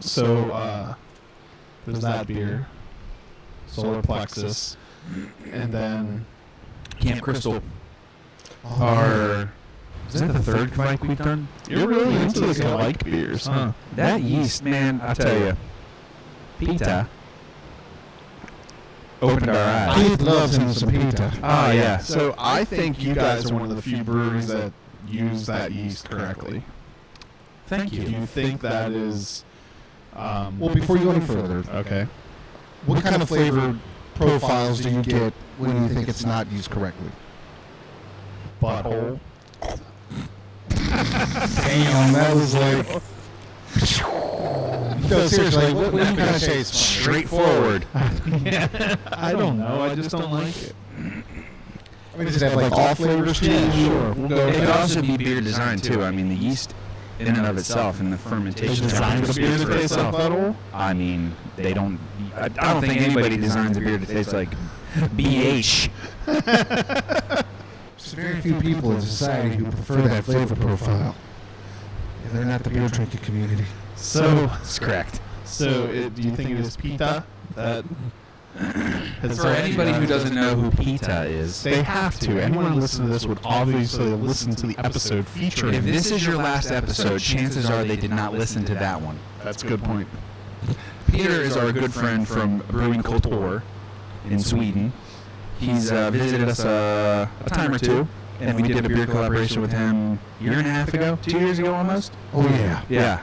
So, there's that beer. Solar Plexus. And then... Camp Crystal. Our... Is that the third mic we've done? You're really into those like beers, huh? That yeast, man, I tell you. Pita. Opened our eyes. Keith loves him some pita. Oh, yeah. So I think you guys are one of the few breweries that use that yeast correctly. Thank Do you. you think that is... Well, before you go any further, Okay. what kind of flavor profiles do you get when you think it's not used correctly? Butthole. Damn, that was like... No, seriously, what do you kind of say? Straightforward. I don't know. I just don't like it. I mean, does it have like all flavors to it? Sure. We'll go It with could that. also be beer design, too. I mean, the yeast in and of itself and the fermentation Design the beer speaks to for taste like itself. butthole? I mean, they don't... I don't think anybody designs a beer to taste like BH. There's very few people in society who prefer that flavor profile. And they're not the beer drinking community. So, That's correct. do you think it is pita? That has For anybody who doesn't know who pita is, they have to. Anyone who listens to this would obviously listen to the episode featuring. if this is your last episode, chances are they did not listen to that one. That's a good point. Peter is our good friend from Brewing Culture in Sweden. He's visited us a time or two, and we did a beer collaboration with him a year and a half ago, 2 years ago almost. Oh, yeah. Yeah,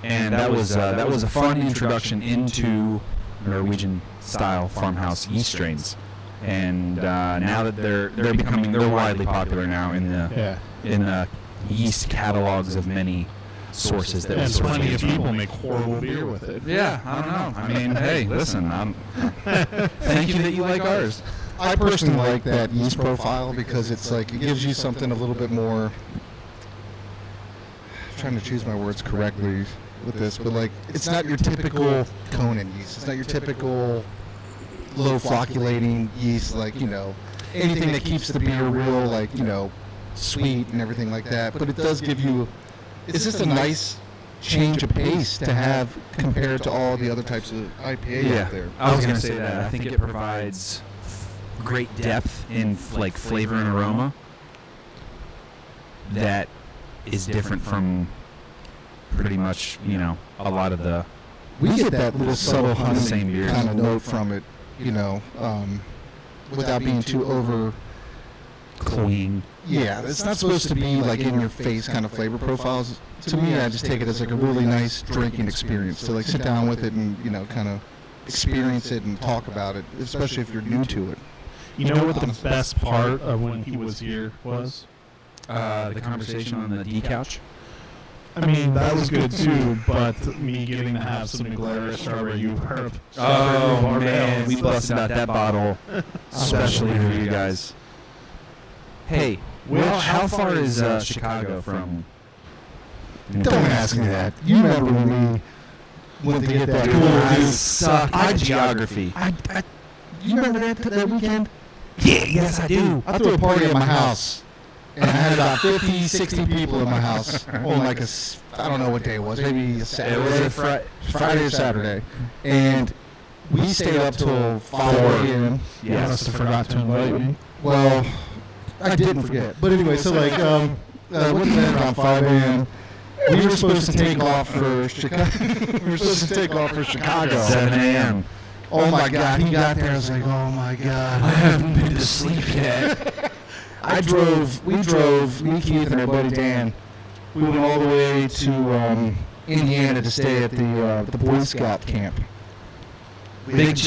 and that was a fun introduction into Norwegian style farmhouse yeast strains, and now that they're widely popular now in the Yeah. in the yeast catalogs of many sources that we And source plenty it of from. people make horrible beer with it. Yeah, I don't know. I mean, hey, listen, thank you that you like ours. I personally like that yeast profile because it's like it gives you something a little bit more. I'm trying to choose my words correctly with this, but like it's not your typical Conan yeast. It's not your typical low flocculating yeast, like anything that keeps the beer real, like sweet and everything like that. But it does give you. It's just a nice change of pace to have compared to all the other types of IPA out there. I was going to say that. I think it provides great depth in like flavor and aroma that is different from pretty much, a lot of the We get that little subtle honey same beers. kind of note from it, without being too over. clean. Yeah, it's not supposed to be like in your face kind of flavor profiles. To me, I just take it as like a really nice drinking experience to like sit down with it and kind of experience it and talk about it, especially if you're new to it. You know what the best part of when he was here was? The conversation on the D couch. I mean, that was good too, but me getting to have some Glarus strawberry Uvarp. Oh man, we busted out that bottle, especially for you guys. Hey, how far is Chicago from? Don't ask me that. You remember when we went to get that I cool suck at geography. You remember that weekend? Yeah, yes I do. I threw a party at my house, and I had about 50, 60 people at my house on like I don't know what day it was, maybe a Saturday. It was a Friday or Saturday. And we stayed up till 5 a.m. You must have forgot to invite me. Well, I didn't forget. But anyway, so like, went to bed around 5 a.m. We were supposed to take off for Chicago. 7 a.m. Oh my God, he got there, I was like, oh my God. I haven't been to sleep yet. We drove, me, Keith, and our buddy Dan, we went all the way to Indiana to stay at the Boy Scout camp. Big,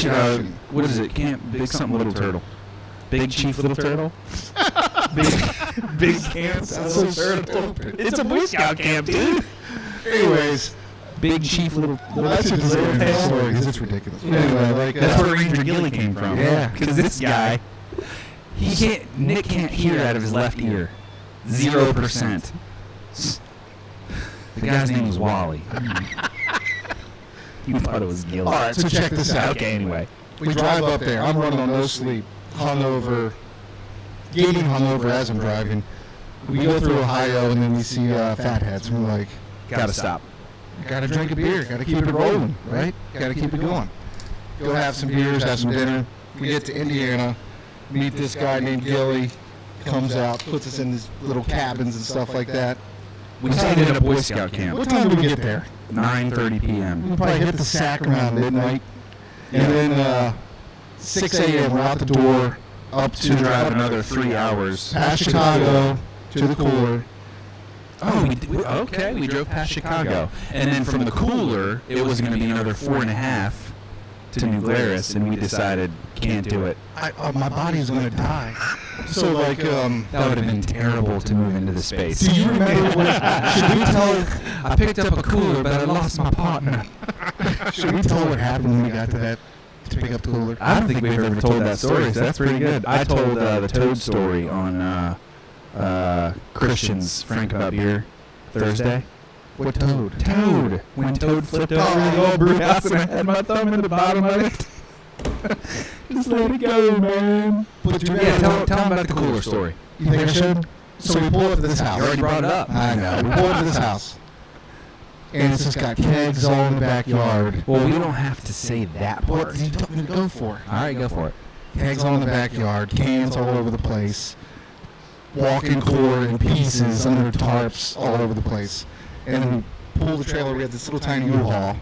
what is it? Camp Big something Little Turtle. Big Chief Little Turtle. Big camp. It's a Boy Scout camp, dude. Anyways, Big Chief Little. well, that's a disaster story because it's ridiculous. Anyway, like That's where Ranger Gilly came from. Yeah. Because this guy, Nick can't hear out of his left ear. 0%. The guy's name was Wally. You thought it was Gilly. All right, so check this out. Okay, anyway. We drive up there. I'm running on no sleep, hungover, getting hungover as I'm driving. We go through Ohio and then we see Fatheads. And we're like, Gotta stop. gotta drink a beer, gotta keep it rolling, right? Gotta keep it going. Go have some beers, have some dinner. We get to Indiana, meet this guy named Gilly. Comes out, puts us in these little cabins and stuff like that. We stayed at a Boy Scout camp. What time did we get there? 9:30 p.m. We probably hit the sack around midnight. And then 6 a.m. we're out the door, up To to drive another 3 hours. past Chicago to the cooler. Oh, we drove past Chicago. And then from the cooler, it was going to be another 4.5 to New Glarus, and we decided, can't do it. My body's gonna die. So like, That would have been terrible to move into the space. do you remember what? Should we tell? I picked up a cooler, but I lost my partner. Should we tell what happened when we got to that to pick up the cooler? I don't think we've ever told that story, so that's pretty good. I told the Toad story on Christian's Frank About Beer Thursday. What Toad? Toad! When Toad flipped over the old brew house and I had my thumb in the bottom of it. Just let it go, man. But you Yeah, tell him about the cooler story. You think I should? So we pull up to this house. You already brought it up. I know. We pull up to this house, and it's just got kegs all in the backyard. Well, we don't have to say that What? part. You told me to go for it. All right, go for it. Kegs all in the backyard, cans all over the place, walk-in cooler in pieces under tarps all over the place. And then we pulled the trailer. We had this little tiny U-Haul.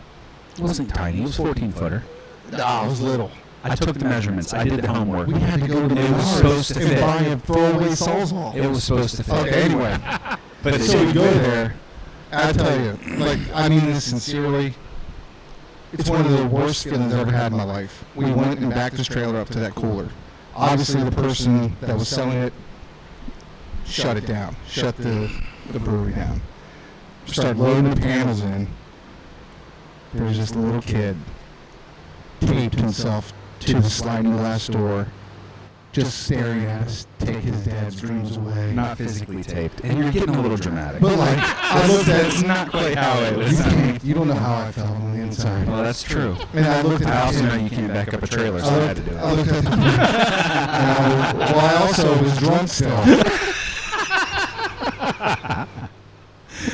It wasn't tiny. It was 14-footer. No, it was little. I took the measurements. I did the homework. We had to go to the It was Menards supposed to and fit. buy a throwaway Sawzall. It was supposed to fit. Okay, anyway. But it So we didn't go fit. there. I tell you, like, I mean this sincerely. It's one of the worst feelings I've ever had in my life. We went and backed this trailer up to that cooler. Obviously, the person that was selling it shut it down, shut the brewery down. Start loading the panels in. There's this little kid taped himself to the sliding glass door, just staring at us take his dad's dreams away. Not physically taped. And you're getting a little dramatic. But like, I looked at That's not quite how it was. you don't know how I felt on the inside. Well, that's true. And I looked at I also the know kid. you can't back up a trailer, so I had to do I it. looked at the kid. Well, I also was drunk still.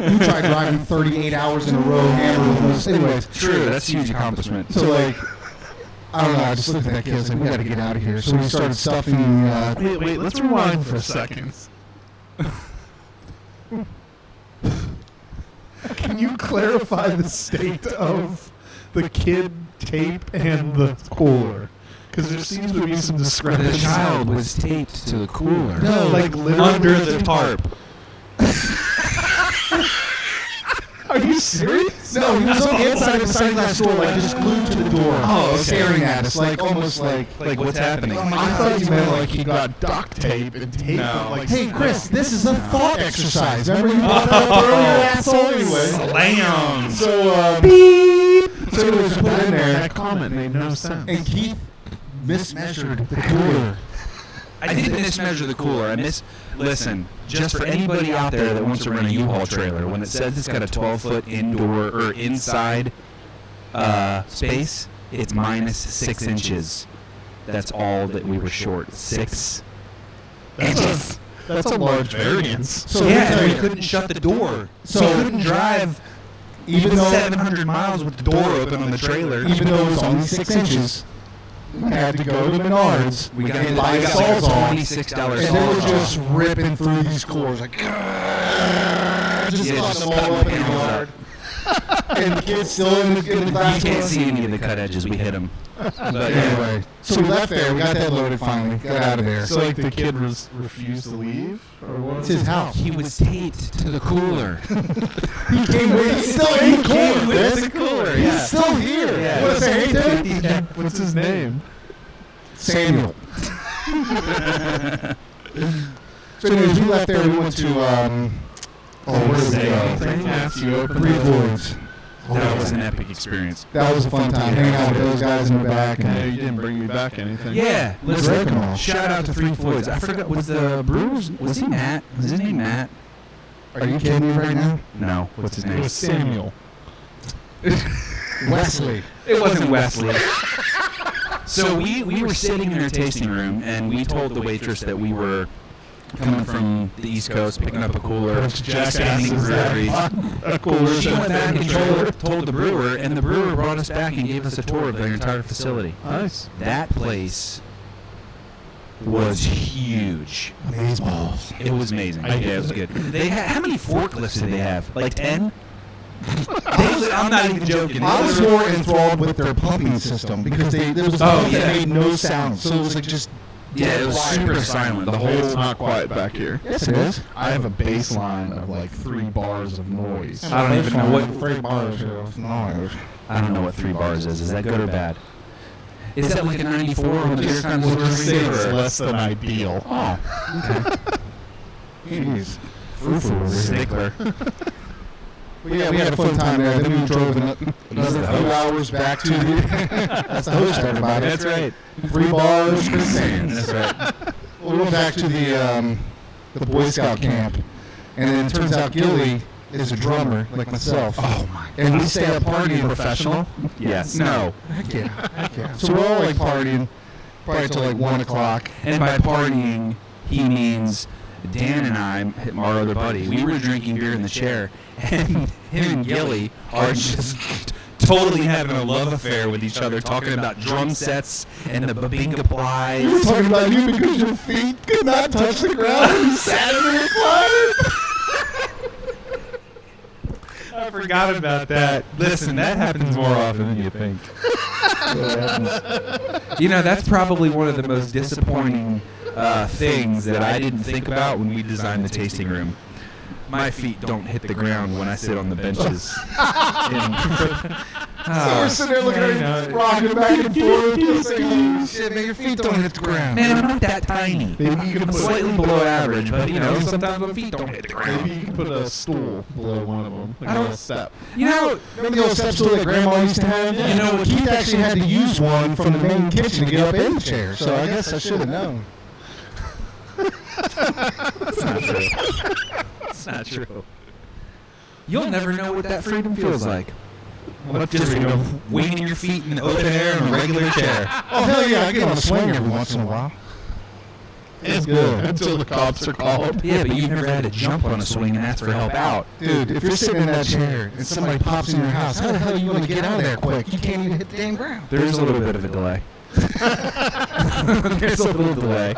You tried driving 38 hours in a row, hammered with us. Anyways, True, that's a huge accomplishment. so like, I don't know, I just looked at that kid, I was like, we gotta get out of here. So we started stuffing, Wait, let's rewind for a second. Can you clarify the state of the kid tape and the cooler? Because there seems to be some discrepancy. The child was taped to the cooler. No, like literally under the tarp. Are you serious? no, he was on the inside of the sliding glass door, like just glued to the door, Oh, okay. staring at us, like almost like, Like, what's happening? I thought you meant like he got duct tape and taped No. it like. hey Chris, this is a thought exercise. Remember you brought that up earlier, asshole? Anyway. Slam. So, beep. So it was put in there, That comment made no sense. and Keith mismeasured the cooler. I didn't mismeasure the cooler. Listen, just for anybody out there that wants to rent a U-Haul trailer, when it says it's got a 12-foot indoor or inside space, it's minus 6 inches. That's all that we were short. 6 inches. That's a large variance. So Yeah, let me and we tell you, couldn't shut the door. So- So we couldn't drive even though 700 miles with the door open on the trailer. even though it was only 6 inches, we had to go to Menards We got and buy like a Sawzall. $26 And they were Sawzall. just ripping through these coolers, like, just Yeah, cutting just them all cutting up in the panels yard. And the kids still in the You glass can't door. see any of the cut edges. We hit them. But Anyway, so we left there. We got that loaded finally. Got out of there. So like the kid refused to leave, or what? It's his house. he was taped to the cooler. He came with. He's still in the cooler. with Chris. the cooler. He's Yeah. still here. Yeah. You want to say hey to him? What's his name? Samuel. So anyways, we left there. We went to where did we go? Yes, you opened Three the- Floyds. That was an epic experience. That was a fun time. Hanging out with those guys in the back. Yeah, And you didn't bring me back anything. Yeah, Let's listen. break 'em all. Shout out to Three Floyds. I forgot. Was the Brewers? Was he Matt? Was his name Matt? Are you kidding me right now? No. What's his It name? was Samuel. Wesley. It wasn't Wesley. So we were sitting in our tasting room, and we told the waitress that we were coming from the East Coast, picking up a cooler, standing breweries. A cooler. She went back and told the brewer, and the brewer brought us back and gave us a tour of their entire facility. Nice. That place was huge. Amazeballs. It was amazing. Yeah, it was good. They how many forklifts did they have? Like 10? I'm not even joking. I was more enthralled with their pumping system because there was a Oh, pump yeah. that made no sound. So it was like just Yeah, it was super silent. The It's whole. not quiet back here. yes, it is. I have a baseline of like 3 bars of noise. I don't even know what. 3 bars of noise. I don't know what 3 bars is. Is that good or bad? Is that like a 94 on the beer We'll connoisseur just say rating, it's or- less than ideal. Oh, okay. Jeez. Frou-frou. Stickler. Well, yeah, we had a fun time there. Then we drove another few hours back to the. That's the host, everybody. That's right. 3 bars, Chris Sands. That's right. Well, we went back to the Boy Scout camp, and then it turns out Gilly is a drummer like myself. Oh my. And we stay up partying. Professional? Yes. No. Heck yeah. Heck yeah. So we're all like partying, probably till like 1 o'clock. And by partying, he means Dan and I, our other buddy, we were drinking beer in the chair, and him and Gilly are just totally having a love affair with each other, talking about drum sets and the Babinga We were plies. talking about you because your feet could not touch the ground when you sat in the recliner. I forgot about that. Listen, that happens more often than you think. You know, that's probably one of the most disappointing things that I didn't think about when we designed the tasting room. My feet don't hit the ground when I sit on the benches. So we're sitting there looking at her, rocking back and forth. Just saying, "Oh, shit, man, your feet don't hit the ground." Man, I'm not that tiny. Maybe you can I'm put slightly below average, but sometimes my feet don't hit the ground. Maybe you can put a stool below one of them. Like I a don't- little step. Remember the old step stool that Grandma used to have? Yeah. You know, Keith actually had to use one from the main kitchen to get up in the chair. So I guess I should have known. That's not true. That's not true. You'll never know what that freedom feels like. What Just freedom? winging your feet in open air in a regular chair. Oh, hell yeah, I get on a swing every once in a while. It's good until the cops are called. Yeah, but you've never had to jump on a swing and ask for help out. Dude, if you're sitting in that chair and somebody pops in your house, how the hell are you going to get out of there quick? You can't even hit the damn ground. There's a little bit of a delay. There's a little delay.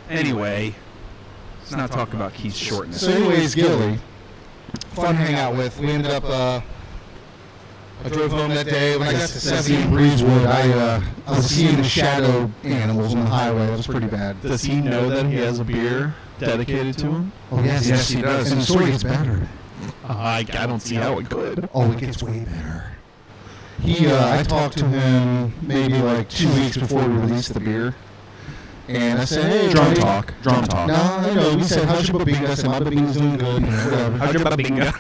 Anyway, let's not talk about Keith's shortness. So anyways, Gilly, fun to hang out with. We ended up, I drove home that day. When I got to 70 Breezewood, I was seeing the shadow animals on the highway. That was pretty bad. Does he know that he has a beer dedicated to him? Oh, Yes, he does. And the story gets better. I don't see how it could. Oh, it gets way better. I talked to him maybe like 2 weeks before we released the beer. And I said, hey, Drum buddy. talk. Drum talk. No, I know. We said, how's your babinga? I said, my babinga's doing good. Whatever. How's your babinga?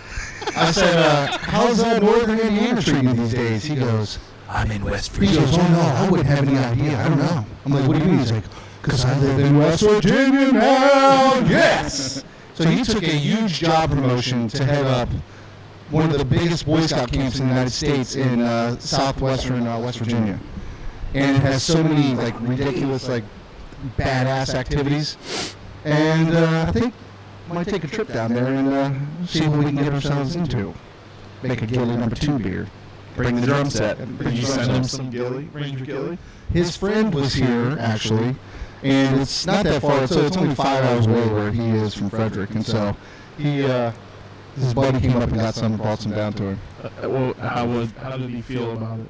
I said, how's Northern Indiana treating you these days? He goes, I'm in West he goes, oh no, I wouldn't have any idea. I don't know. I'm like, what do you mean? He's like, because I live in West Virginia now. Yes. So he took a huge job promotion to head up one of the biggest Boy Scout camps in the United States in southwestern West Virginia. And it has so many like ridiculous like badass activities. And I think might take a trip down there and see what we can get ourselves into. Make a Gilly number 2 beer. Bring the drum set. Did you send him some Gilly? Ranger Gilly? His friend was here actually, and it's not that far. So it's only 5 hours away where he is from Frederick, and so his buddy came up and got some and brought some down to him. Well, how did he feel about it?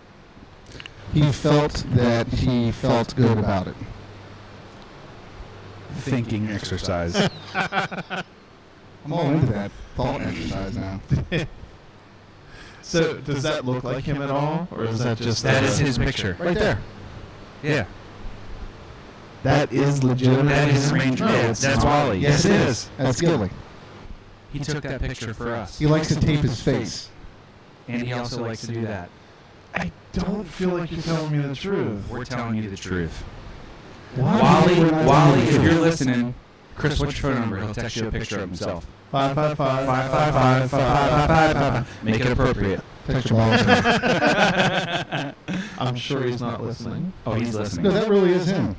He felt that he felt good about it. Thinking exercise. I'm all into that thought exercise now. So does that look like him at all, or is that just That is his picture. Right there. Yeah. That is legitimate. That is Ranger. No, Yeah, it's that's not. Wally. Yes, it is. That's Gilly. He took that picture for us. He likes to tape his face. And he also likes to do that. I don't feel like you're telling me the truth. We're telling you the truth. Why? Wally, if you're listening, Chris, what's your phone number? He'll text you a picture of himself. 555. Make it appropriate. Text your balls in. I'm sure he's not listening. Oh, he's listening. No, that really is him.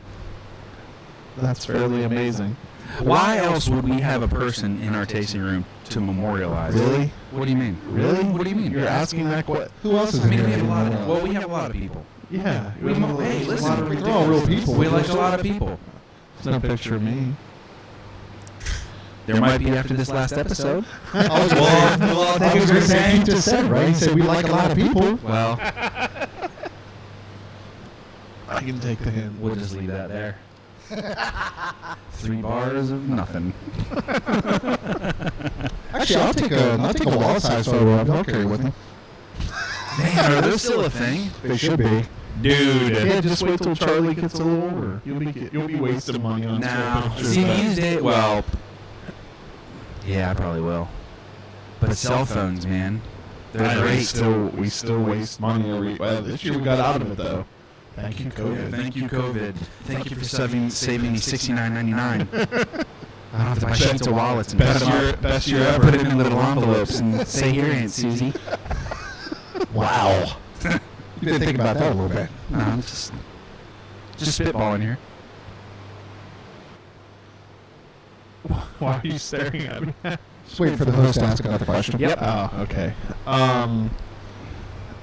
That's fairly amazing. Why else would we have a person in our tasting room to memorialize? Really? What do you mean? Really? What do you mean? You're asking that question? Who else is I in mean, here? we have a lot of. Well, we have a lot of people. Yeah. Hey, listen. They're all real people. We like a lot of people. There's no picture of me. There might be after this last episode. I was going to say, he just said, right? He said we like a lot of people. Well, I can take the hint. we'll just leave that there. 3 bars of nothing. Actually, I'll take a wallet-size photo of it. I'll carry it with me. Man, are those still a thing? They should be. Dude. Yeah, just wait till Charlie gets a little older. You'll be wasting money on Now, pictures. see, these days, well, yeah, I probably will. But cell phones, man, they're great. We still waste money. This year we got out of it though. Thank you, COVID. Thank you, COVID. Thank you for saving me $69.99. I don't have to buy sheets of wallets and Best year ever. put it in little envelopes and say, here, Aunt Susie. Wow. You didn't think about that a little bit. No, I'm just spitballing here. Why are you staring at me? Just waiting for the host to ask another question. Yep. Oh, okay.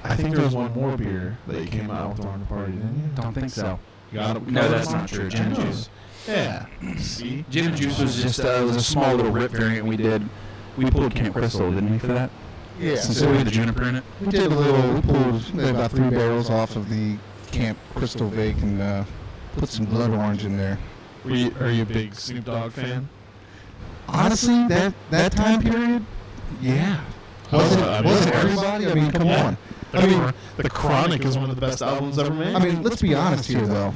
I think there was one more beer that you came out with during the party, didn't you? Don't think so. You got it? No, that's not true. Gin and juice. Yeah. See? Gin and juice was just was a small little rip variant we did. We pulled Camp Crystal, didn't we, for that? Yeah. Since we had the juniper in it. We did we pulled about 3 barrels off of the Camp Crystal Vake and put some blood orange in there. Are you a big Snoop Dogg fan? Honestly, that time period, yeah. Wasn't everybody? I mean, come on. The Chronic is one of the best albums ever made. I mean, let's be honest here, though.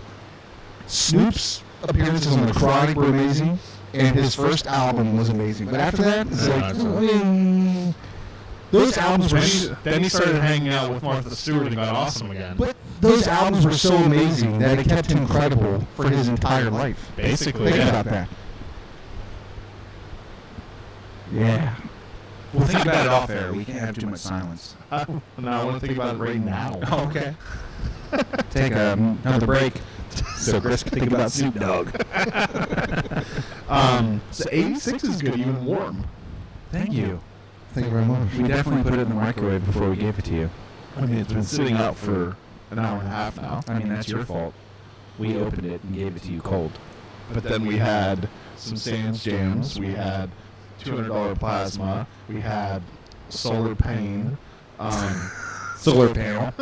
Snoop's appearances on The Chronic were amazing, and his first album was amazing. But after that, it's like, those albums were... Then he started hanging out with Martha Stewart and got awesome again. But those albums were so amazing that it kept him credible for his entire life. Basically, Think about that. Yeah. We'll think about it off air. We can't have too much silence. No, I want to think about it right now. Oh, okay. Take another break so Chris can think about Snoop Dogg. So 86 is good, even warm. Thank you. Thank you very much. We definitely put it in the microwave before we gave it to you. I mean, it's been sitting out for an hour and a half now. I mean, that's your fault. We opened it and gave it to you cold. But then we had some Sam's Jams. We had $200 plasma. We had solar pain. Solar panel.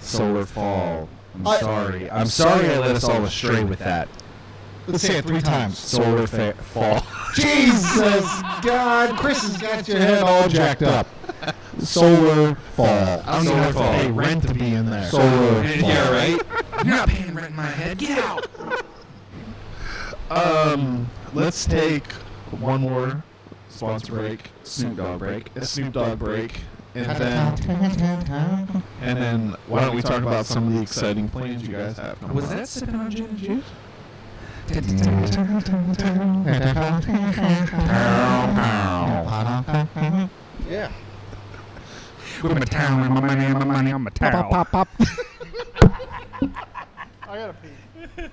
Solar fall. I'm sorry. I'm sorry I led us all astray with that. Let's say it 3 times. Solar fall. Jesus God, Chris has got your head all jacked up. Solar fall. I don't know if I pay rent to be in there. Solar fall. Yeah, right? You're not paying rent in my head. Get out. Let's take one more sponsor break. Snoop Dogg break. A Snoop Dogg break. And then why don't we talk about some of the exciting plans you guys have coming Was up? that sipping on gin and juice? Yeah. With my towel and my money on my towel. Pop, pop, pop. I gotta pee.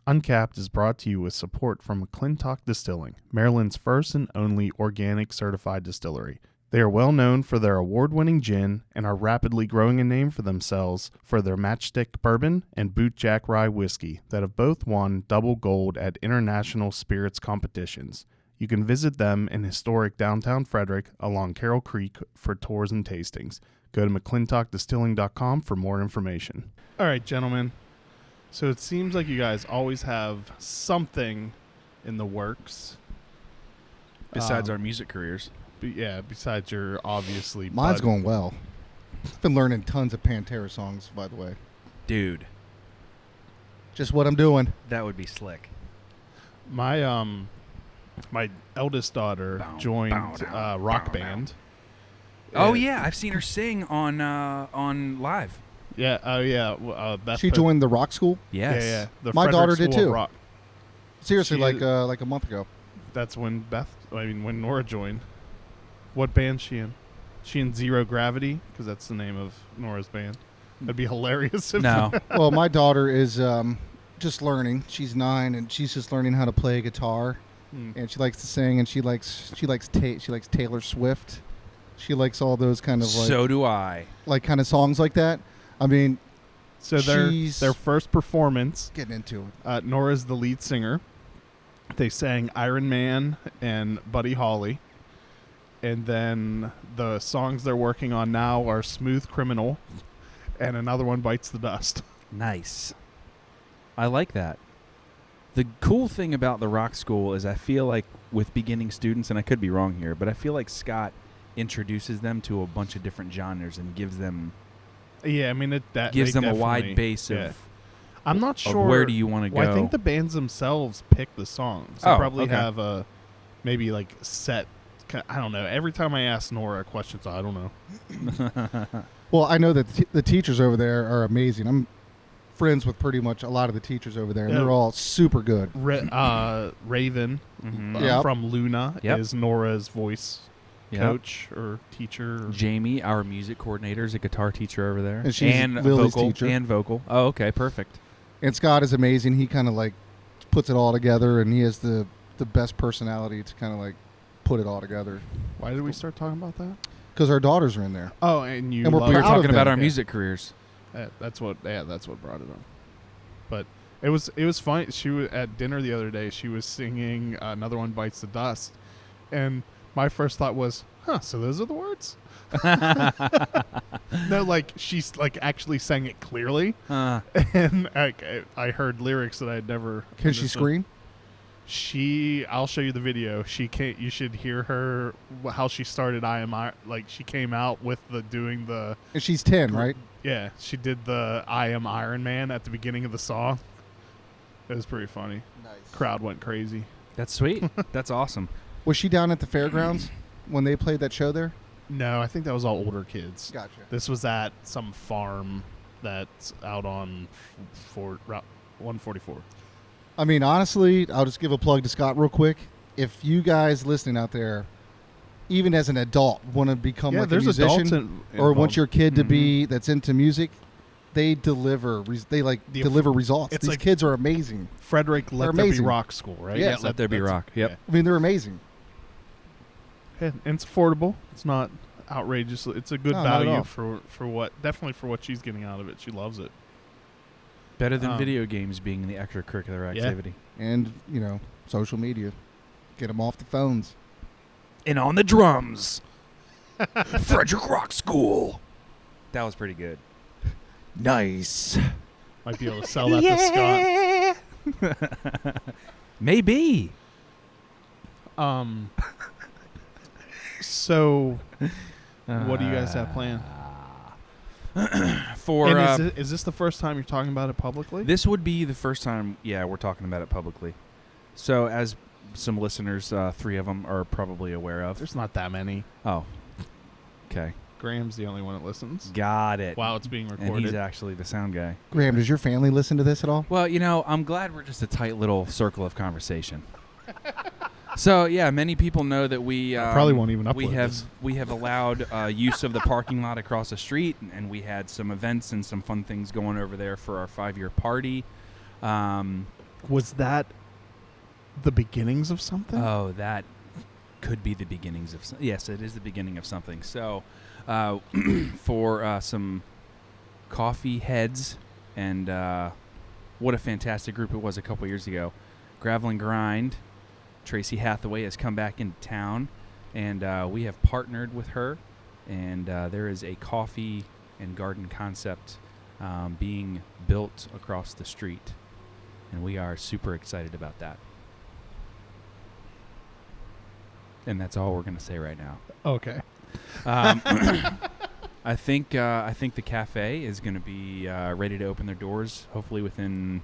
Uncapped is brought to you with support from McClintock Distilling, Maryland's first and only organic certified distillery. They are well known for their award-winning gin and are rapidly growing a name for themselves for their Matchstick Bourbon and Bootjack Rye Whiskey that have both won double gold at international spirits competitions. You can visit them in historic downtown Frederick along Carroll Creek for tours and tastings. Go to McClintockDistilling.com for more information. All right, gentlemen. So it seems like you guys always have something in the works. Besides our music careers. Yeah, besides your obviously... Mine's going well. I've been learning tons of Pantera songs, by the way. Dude, Just what I'm doing. that would be slick. My my eldest daughter joined rock band. Oh, yeah. I've seen her sing on live. Yeah, oh yeah. Beth She joined the rock school? Yes. Yeah, yeah. The My Frederick daughter did School of too. Rock. Seriously, She- like a month ago. That's when when Nora joined. What band's she in? She in Zero Gravity? Because that's the name of Nora's band. That'd be hilarious. If No. Well, my daughter is just learning. She's 9, and she's just learning how to play guitar. And she likes to sing, and she likes Taylor Swift. She likes all those kind of So do I. like kind of songs like that. I mean, So their first performance, getting into it. Nora's the lead singer. They sang Iron Man and Buddy Holly. And then the songs they're working on now are Smooth Criminal and another one, Bites the Dust. Nice. I like that. The cool thing about the rock school is I feel like with beginning students, and I could be wrong here, but I feel like Scott introduces them to a bunch of different genres and gives them Yeah, I mean, gives they them a wide definitely- base yeah. of I'm not of sure. where do you want to go. Well, I think the bands themselves pick the songs. They Oh, probably okay. have a maybe like set. I don't know. Every time I ask Nora a question, so I don't know. Well, I know that the teachers over there are amazing. I'm friends with pretty much a lot of the teachers over there, and Yeah. they're all super good. Raven Mhm. Yep. from Luna Yep. is Nora's voice Yep. coach or teacher. Or Jamie, our music coordinator, is a guitar teacher over there, And she's Lily's vocal teacher. and vocal. Oh, okay, perfect. And Scott is amazing. He kind of like puts it all together, and he has the best personality to kind of like put it all together. Why did we start talking about that? Because our daughters are in there. Oh, and you. And we're love- We were proud of talking about them. our Yeah. music careers. That's what brought it on. But it was fun. She was at dinner the other day. She was singing another one, Bites the Dust, and my first thought was, "Huh? So those are the words?" No, like she's like actually sang it clearly, and I heard lyrics that I'd never. Can she understood. scream? I'll show you the video. You should hear her how she started IMI. Like she came out with doing the. And she's 10, right? Yeah, she did the I Am Iron Man at the beginning of the song. It was pretty funny. Nice. Crowd went crazy. That's sweet. That's awesome. Was she down at the fairgrounds when they played that show there? No, I think that was all older kids. Gotcha. This was at some farm that's out on Route 144. I mean, honestly, I'll just give a plug to Scott real quick. If you guys listening out there, even as an adult, want to become like a musician or want your kid to be that's into music, they deliver. Deliver results. These kids are amazing. Frederick Let There Be Rock School, right? Yes. Yeah, Let There Be Rock. Yep. I mean, they're amazing. Yeah, and it's affordable. It's not outrageous. It's a good value for definitely for what she's getting out of it. She loves it. Better than video games being the extracurricular activity. And, social media. Get them off the phones. And on the drums, Frederick Rock School. That was pretty good. Nice. Might be able to sell that to Scott. Maybe. So, what do you guys have planned? Is this the first time you're talking about it publicly? This would be the first time, we're talking about it publicly. So, as some listeners, 3 of them are probably aware of. There's not that many. Oh, okay. Graham's the only one that listens. Got it. Wow, it's being recorded. And he's actually the sound guy. Graham, does your family listen to this at all? Well, I'm glad we're just a tight little circle of conversation. So, many people know that we probably won't even upload this. We have allowed use of the parking lot across the street, and we had some events and some fun things going over there for our 5-year party. Was that the beginnings of something? Oh, that could be the beginnings of something. Yes, it is the beginning of something. So, for some coffee heads, and what a fantastic group it was a couple years ago. Gravel and Grind. Tracy Hathaway has come back into town, and we have partnered with her, and there is a coffee and garden concept being built across the street, and we are super excited about that. And that's all we're going to say right now. Okay. I think the cafe is going to be ready to open their doors, hopefully within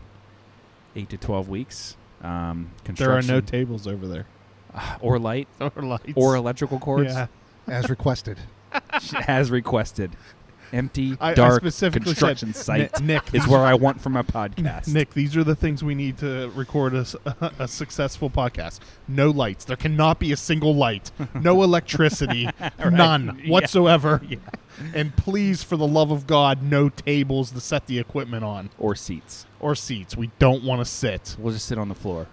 8 to 12 weeks. There are no tables over there. Or light. Or lights. Or electrical cords. Yeah. As requested. As requested. Empty, I dark specifically construction said, site Nick, is where I want from a podcast. Nick, these are the things we need to record a successful podcast. No lights. There cannot be a single light. No electricity. Right. None whatsoever. Yeah. And please, for the love of God, no tables to set the equipment on. Or seats. We don't want to sit. We'll just sit on the floor.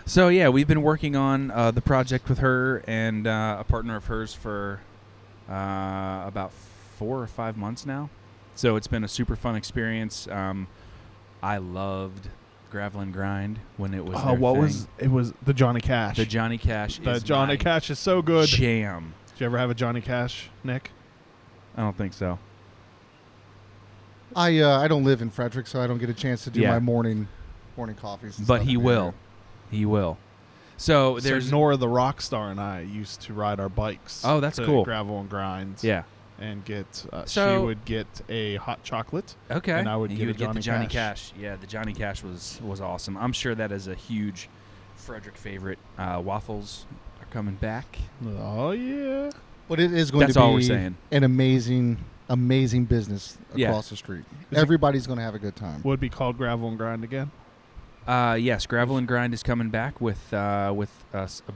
So, we've been working on the project with her and a partner of hers for about 4 or 5 months now. So it's been a super fun experience. I loved Gravel and Grind when it was their thing. It was the Johnny Cash. The Johnny Cash The Johnny Cash is so good. Jam. Did you ever have a Johnny Cash, Nick? I don't think so. I don't live in Frederick, so I don't get a chance to do my morning coffees. But he will. He will. So there's Nora the rock star and I used to ride our bikes. Oh, that's to cool. Gravel and Grinds. Yeah. And get she So- would get a hot chocolate. Okay. And I would And get you a would get the Johnny Johnny Cash. Yeah, the Johnny Cash was awesome. I'm sure that is a huge Frederick favorite. Waffles are coming back. Oh yeah. But it is going That's to be all we're saying. an amazing business across the street. Everybody's going to have a good time. Would be called Gravel and Grind again. Yes, Gravel and Grind is coming back with a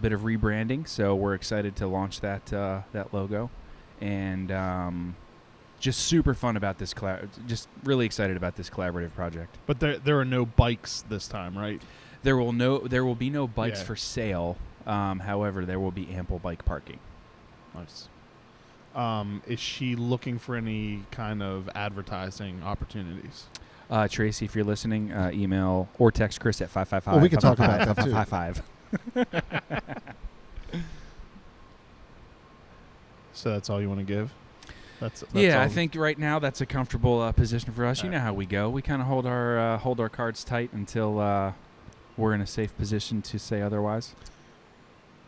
bit of rebranding, so we're excited to launch that logo, and just super fun about this. Just really excited about this collaborative project. But there are no bikes this time, right? There will be no bikes Yeah. for sale. However, there will be ample bike parking. Nice. Is she looking for any kind of advertising opportunities? Tracy, if you're listening, email or text Chris at 555. Well, we can talk about that, too. 555. So that's all you want to give? That's Yeah, all. I think right now that's a comfortable position for us. You All know right. how we go. We kind of hold our cards tight until we're in a safe position to say otherwise.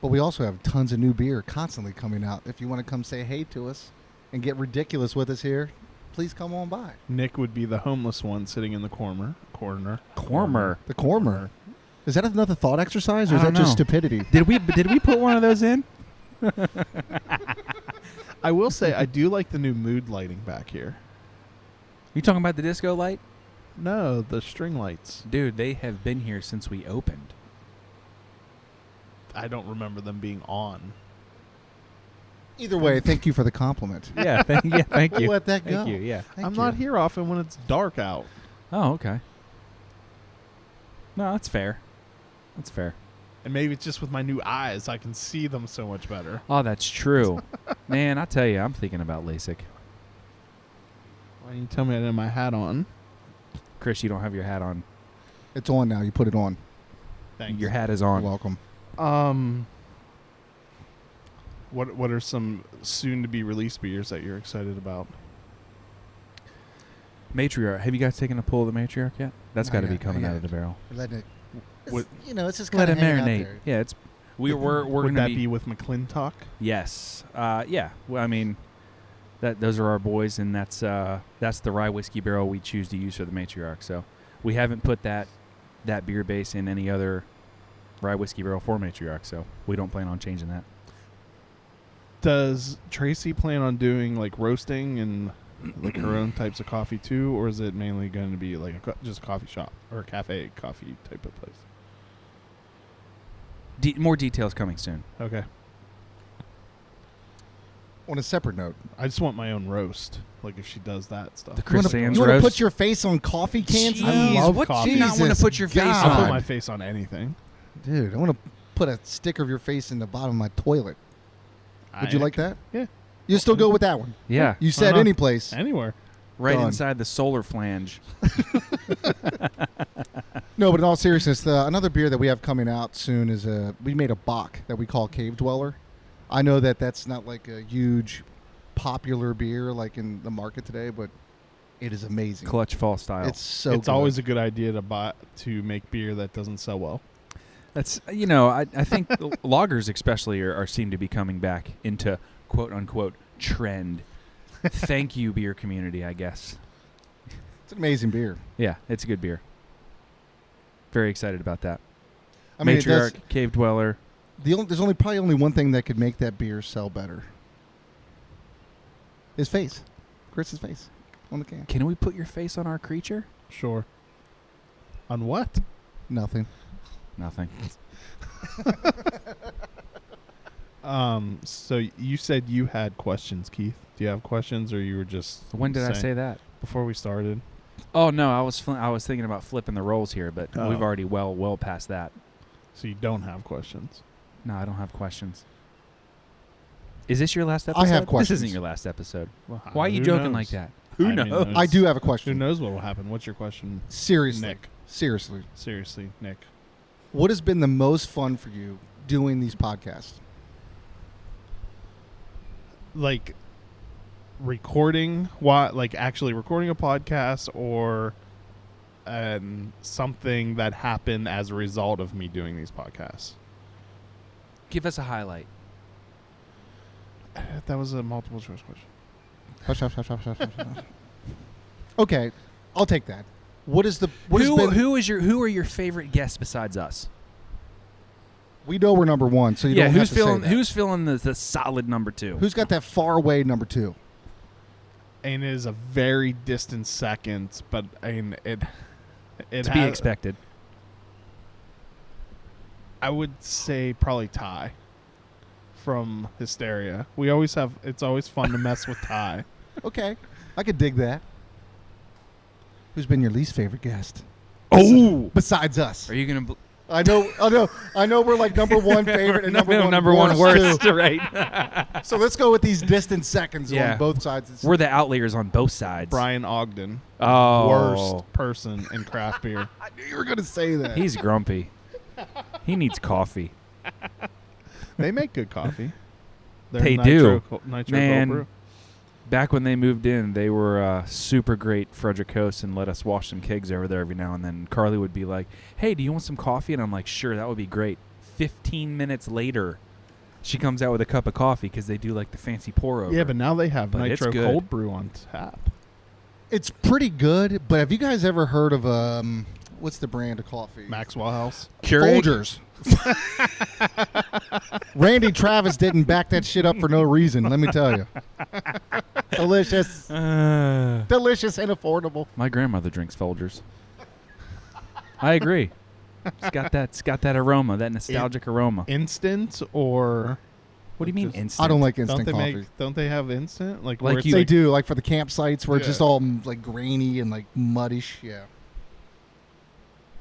But we also have tons of new beer constantly coming out. If you want to come say hey to us and get ridiculous with us here, please come on by. Nick would be the homeless one sitting in the corner. Cormer. The Cormer. Is that another thought exercise, or I is that don't just know. stupidity? Did we put one of those in? I will say I do like the new mood lighting back here. You talking about the disco light? No, the string lights. Dude, they have been here since we opened. I don't remember them being on. Either way, thank you for the compliment. Yeah, thank you. Let that go. Thank you, yeah. I'm not here often when it's dark out. Oh, okay. No, that's fair. That's fair. And maybe it's just with my new eyes, I can see them so much better. Oh, that's true. Man, I tell you, I'm thinking about LASIK. Why didn't you tell me I didn't have my hat on? Chris, you don't have your hat on. It's on now. You put it on. Thanks. Your hat is You're on. welcome. What are some soon-to-be released beers that you're excited about? Matriarch. Have you guys taken a pull of the Matriarch yet? That's Not got to be yet, coming not out yet. of the barrel. We're letting it. What- It's just Let kind it of marinate. Yeah, it's we're Would gonna that be be with McClintock? yes. Yeah. Well, I mean, those are our boys, and that's the rye whiskey barrel we choose to use for the Matriarch. So we haven't put that beer base in any other rye whiskey barrel for Matriarch. So we don't plan on changing that. Does Tracy plan on doing like roasting and like her own types of coffee too, or is it mainly going to be like just a coffee shop or a cafe coffee type of place? More details coming soon. Okay. On a separate note, I just want my own roast. Like if she does that stuff. The Chris you Sands want to roast. put your face on coffee cans? Jeez, I love what coffee. do you not want to put your face God. I'll put on? my face on anything. Dude, I want to put a sticker of your face in the bottom of my toilet. Would you like that? Yeah. You still go with that one? Yeah, You said Uh-huh. any place. Anywhere. right Done. inside the solar flange. No, but in all seriousness, another beer that we have coming out soon is we made a bock that we call Cave Dweller. I know that that's not like a huge popular beer like in the market today, but it is amazing. Clutch fall style. It's so It's good. always a good idea to make beer that doesn't sell well. That's I think lagers especially are seem to be coming back into quote unquote trend. Thank you, beer community. I guess. It's an amazing beer. Yeah, it's a good beer. Very excited about that. I mean, it does, Matriarch, Cave Dweller. there's probably only one thing that could make that beer sell better. His face. Chris's face on the can. Can we put your face on our creature? Sure. On what? Nothing. Nothing. So you said you had questions, Keith. Do you have questions, or you were just When did I say that? before we started? Oh no, I was thinking about flipping the roles here, but Oh. we've already well past that. So you don't have questions. No, I don't have questions. Is this your last episode? I have This questions. isn't your last episode. Well, Why are you who joking knows? like that? I mean, I do have a Who question. knows what will happen? What's your question, Seriously. Nick? Seriously. Seriously, Nick. What has been the most fun for you doing these podcasts? Like recording what? Like actually recording a podcast, or something that happened as a result of me doing these podcasts? Give us a highlight. That was a multiple choice question. Hush, hush, hush, hush, hush, hush, hush. Okay, I'll take that. What is the what has been? Who are your favorite guests besides us? We know we're number one, so you don't have to say that. who's feeling the solid number two? Who's got that far away number two? And it is a very distant second, but it to be expected. I would say probably Ty from Hysteria. We always have. It's always fun to mess with Ty. Okay, I could dig that. Who's been your least favorite guest? Oh, Besides us. are you gonna? I know. We're like number one favorite and number one worst, too. right? So let's go with these distant seconds Yeah. on both sides. It's- We're the outliers on both sides. Brian Ogden, Oh, worst person in craft beer. I knew you were going to say that. He's grumpy. He needs coffee. They make good coffee. They Nitro do. Nitro Man. Cold Brew. Back when they moved in, they were super great Frederick hosts and let us wash some kegs over there every now and then. Carly would be like, hey, do you want some coffee? And I'm like, sure, that would be great. 15 minutes later, she comes out with a cup of coffee because they do like the fancy pour over. Yeah, but now they have But it's nitro good. cold brew on tap. It's pretty good, but have you guys ever heard of what's the brand of coffee? Maxwell House. Folgers. Randy Travis didn't back that shit up for no reason, let me tell you. Delicious. Delicious and affordable. My grandmother drinks Folgers. I agree. It's got that aroma, that nostalgic aroma. Instant or What do you mean just- instant? I don't like don't instant they coffee. don't they have instant Like where it's you- They do, like for the campsites where it's Yeah. just all like grainy and like muddish. Yeah.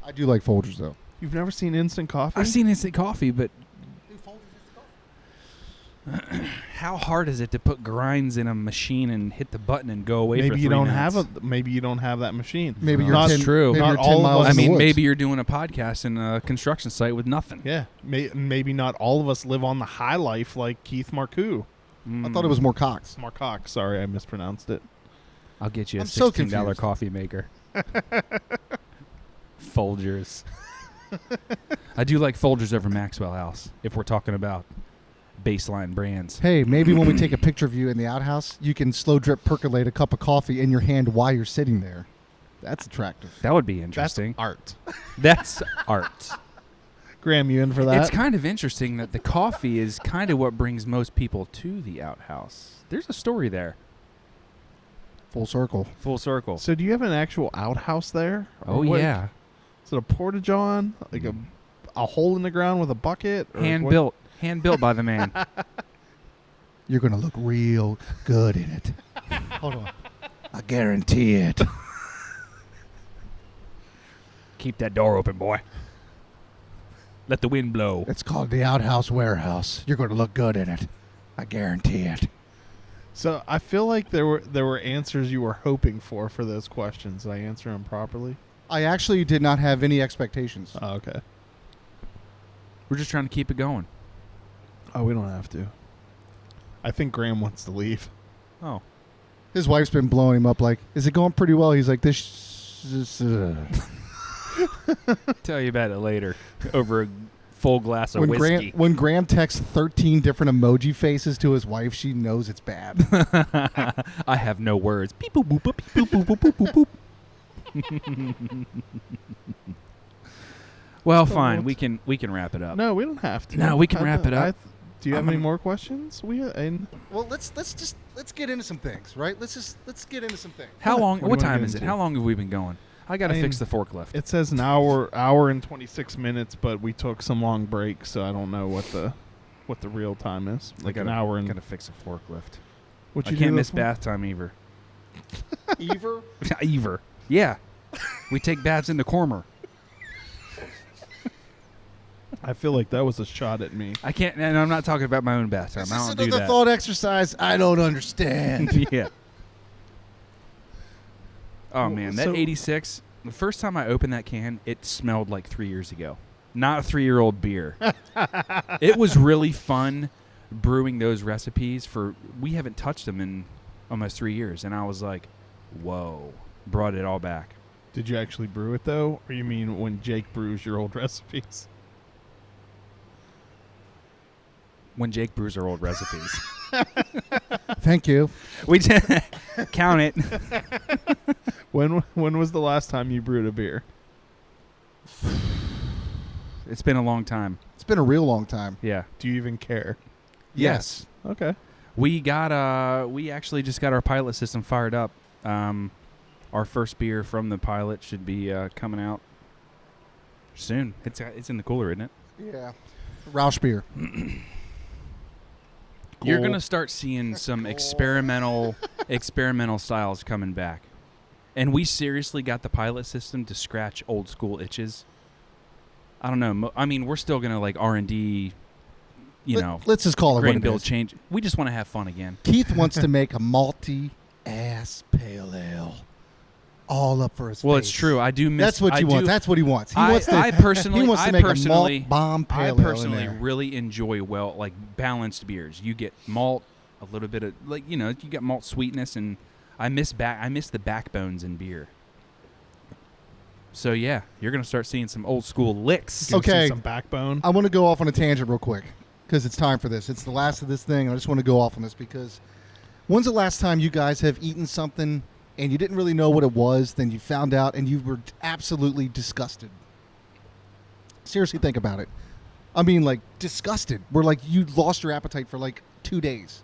I do like Folgers though. You've never seen instant coffee? I've seen instant coffee, but how hard is it to put grinds in a machine and hit the button and go away for Maybe 3 you don't minutes? have that machine. Maybe you're Not 10, true. Maybe Not you're 10 all of miles us- I in the mean, woods. maybe you're doing a podcast in a construction site with nothing. Yeah, maybe not all of us live on the high life like Keith Marcoux. I thought it was more Cox. Marcoux, sorry, I mispronounced it. I'll get you a I'm so $16 confused. coffee maker. Folgers. I do like Folgers over Maxwell House if we're talking about baseline brands. Hey, maybe when we take a picture of you in the outhouse, you can slow drip percolate a cup of coffee in your hand while you're sitting there. That's attractive. That would be That's interesting. art. That's art. Graham, you in for that? It's kind of interesting that the coffee is kind of what brings most people to the outhouse. There's a story there. Full circle. Full circle. So do you have an actual outhouse there? Or Oh, what- yeah. Is it a porta-john? Like a hole in the ground with a bucket? Or Hand what- built. Hand built by the man. You're going to look real good in it. Hold on. I guarantee it. Keep that door open, boy. Let the wind blow. It's called the Outhouse Warehouse. You're going to look good in it. I guarantee it. So I feel like there were answers you were hoping for those questions. Did I answer them properly? I actually did not have any expectations. Oh, okay. We're just trying to keep it going. Oh, we don't have to. I think Graham wants to leave. Oh. His wife's been blowing him up like, is it going pretty well? He's like, Tell you about it later. Over a full glass of when whiskey. When Graham texts 13 different emoji faces to his wife, she knows it's bad. I have no words. Beep boop boop boop beep, boop boop boop boop boop. Well, fine. We can wrap it up. No, we don't have to. No, we can wrap it up. Do you have I'm any gonna- more questions? Well, let's get into some things, right? Let's get into some things. How long? What What do you wanna time get is it? into? How long have we been going? I got to fix the forklift. It says an hour and 26 minutes, but we took some long breaks, so I don't know what the real time is. Like an hour and. Got to fix a forklift. What I you can't do miss this bath time either. Ever? Either. Yeah. We take baths in the corner. I feel like that was a shot at me. I can't, and I'm not talking about my own bath time. This I is don't do another that. thought exercise I don't understand. Yeah. Oh man, that So- 86. The first time I opened that can, it smelled like 3 years ago. Not a 3-year-old beer. It was really fun brewing those recipes we haven't touched them in almost 3 years, and I was like, whoa, brought it all back. Did you actually brew it though, or you mean when Jake brews your old recipes? When Jake brews our old recipes. Thank you. We count it. When was the last time you brewed a beer? It's been a long time. It's been a real long time. Yeah. Do you even care? Yes. Okay. We actually just got our pilot system fired up. Our first beer from the pilot should be coming out soon. It's in the cooler, isn't it? Yeah. Roush beer. You're Cool. gonna start seeing some experimental styles coming back, and we seriously got the pilot system to scratch old school itches. I don't know. I mean, we're still gonna like R&D, Let's just call it what grain it build is. change. We just want to have fun again. Keith wants to make a malty ass pale ale. All up for his Well, face. it's true. I do miss. That's what you want. That's what he wants. He wants to. I personally, he wants to I make personally, a malt bomb pale I ale personally in there. really enjoy balanced beers. You get malt, a little bit of you get malt sweetness, and I miss the backbones in beer. So yeah, you're gonna start seeing some old school licks. Gonna see Okay. some backbone. I want to go off on a tangent real quick because it's time for this. It's the last of this thing. I just want to go off on this because when's the last time you guys have eaten something and you didn't really know what it was, then you found out and you were absolutely disgusted? Seriously, think about it. I mean, like, disgusted. Where, like, you lost your appetite for, like, 2 days.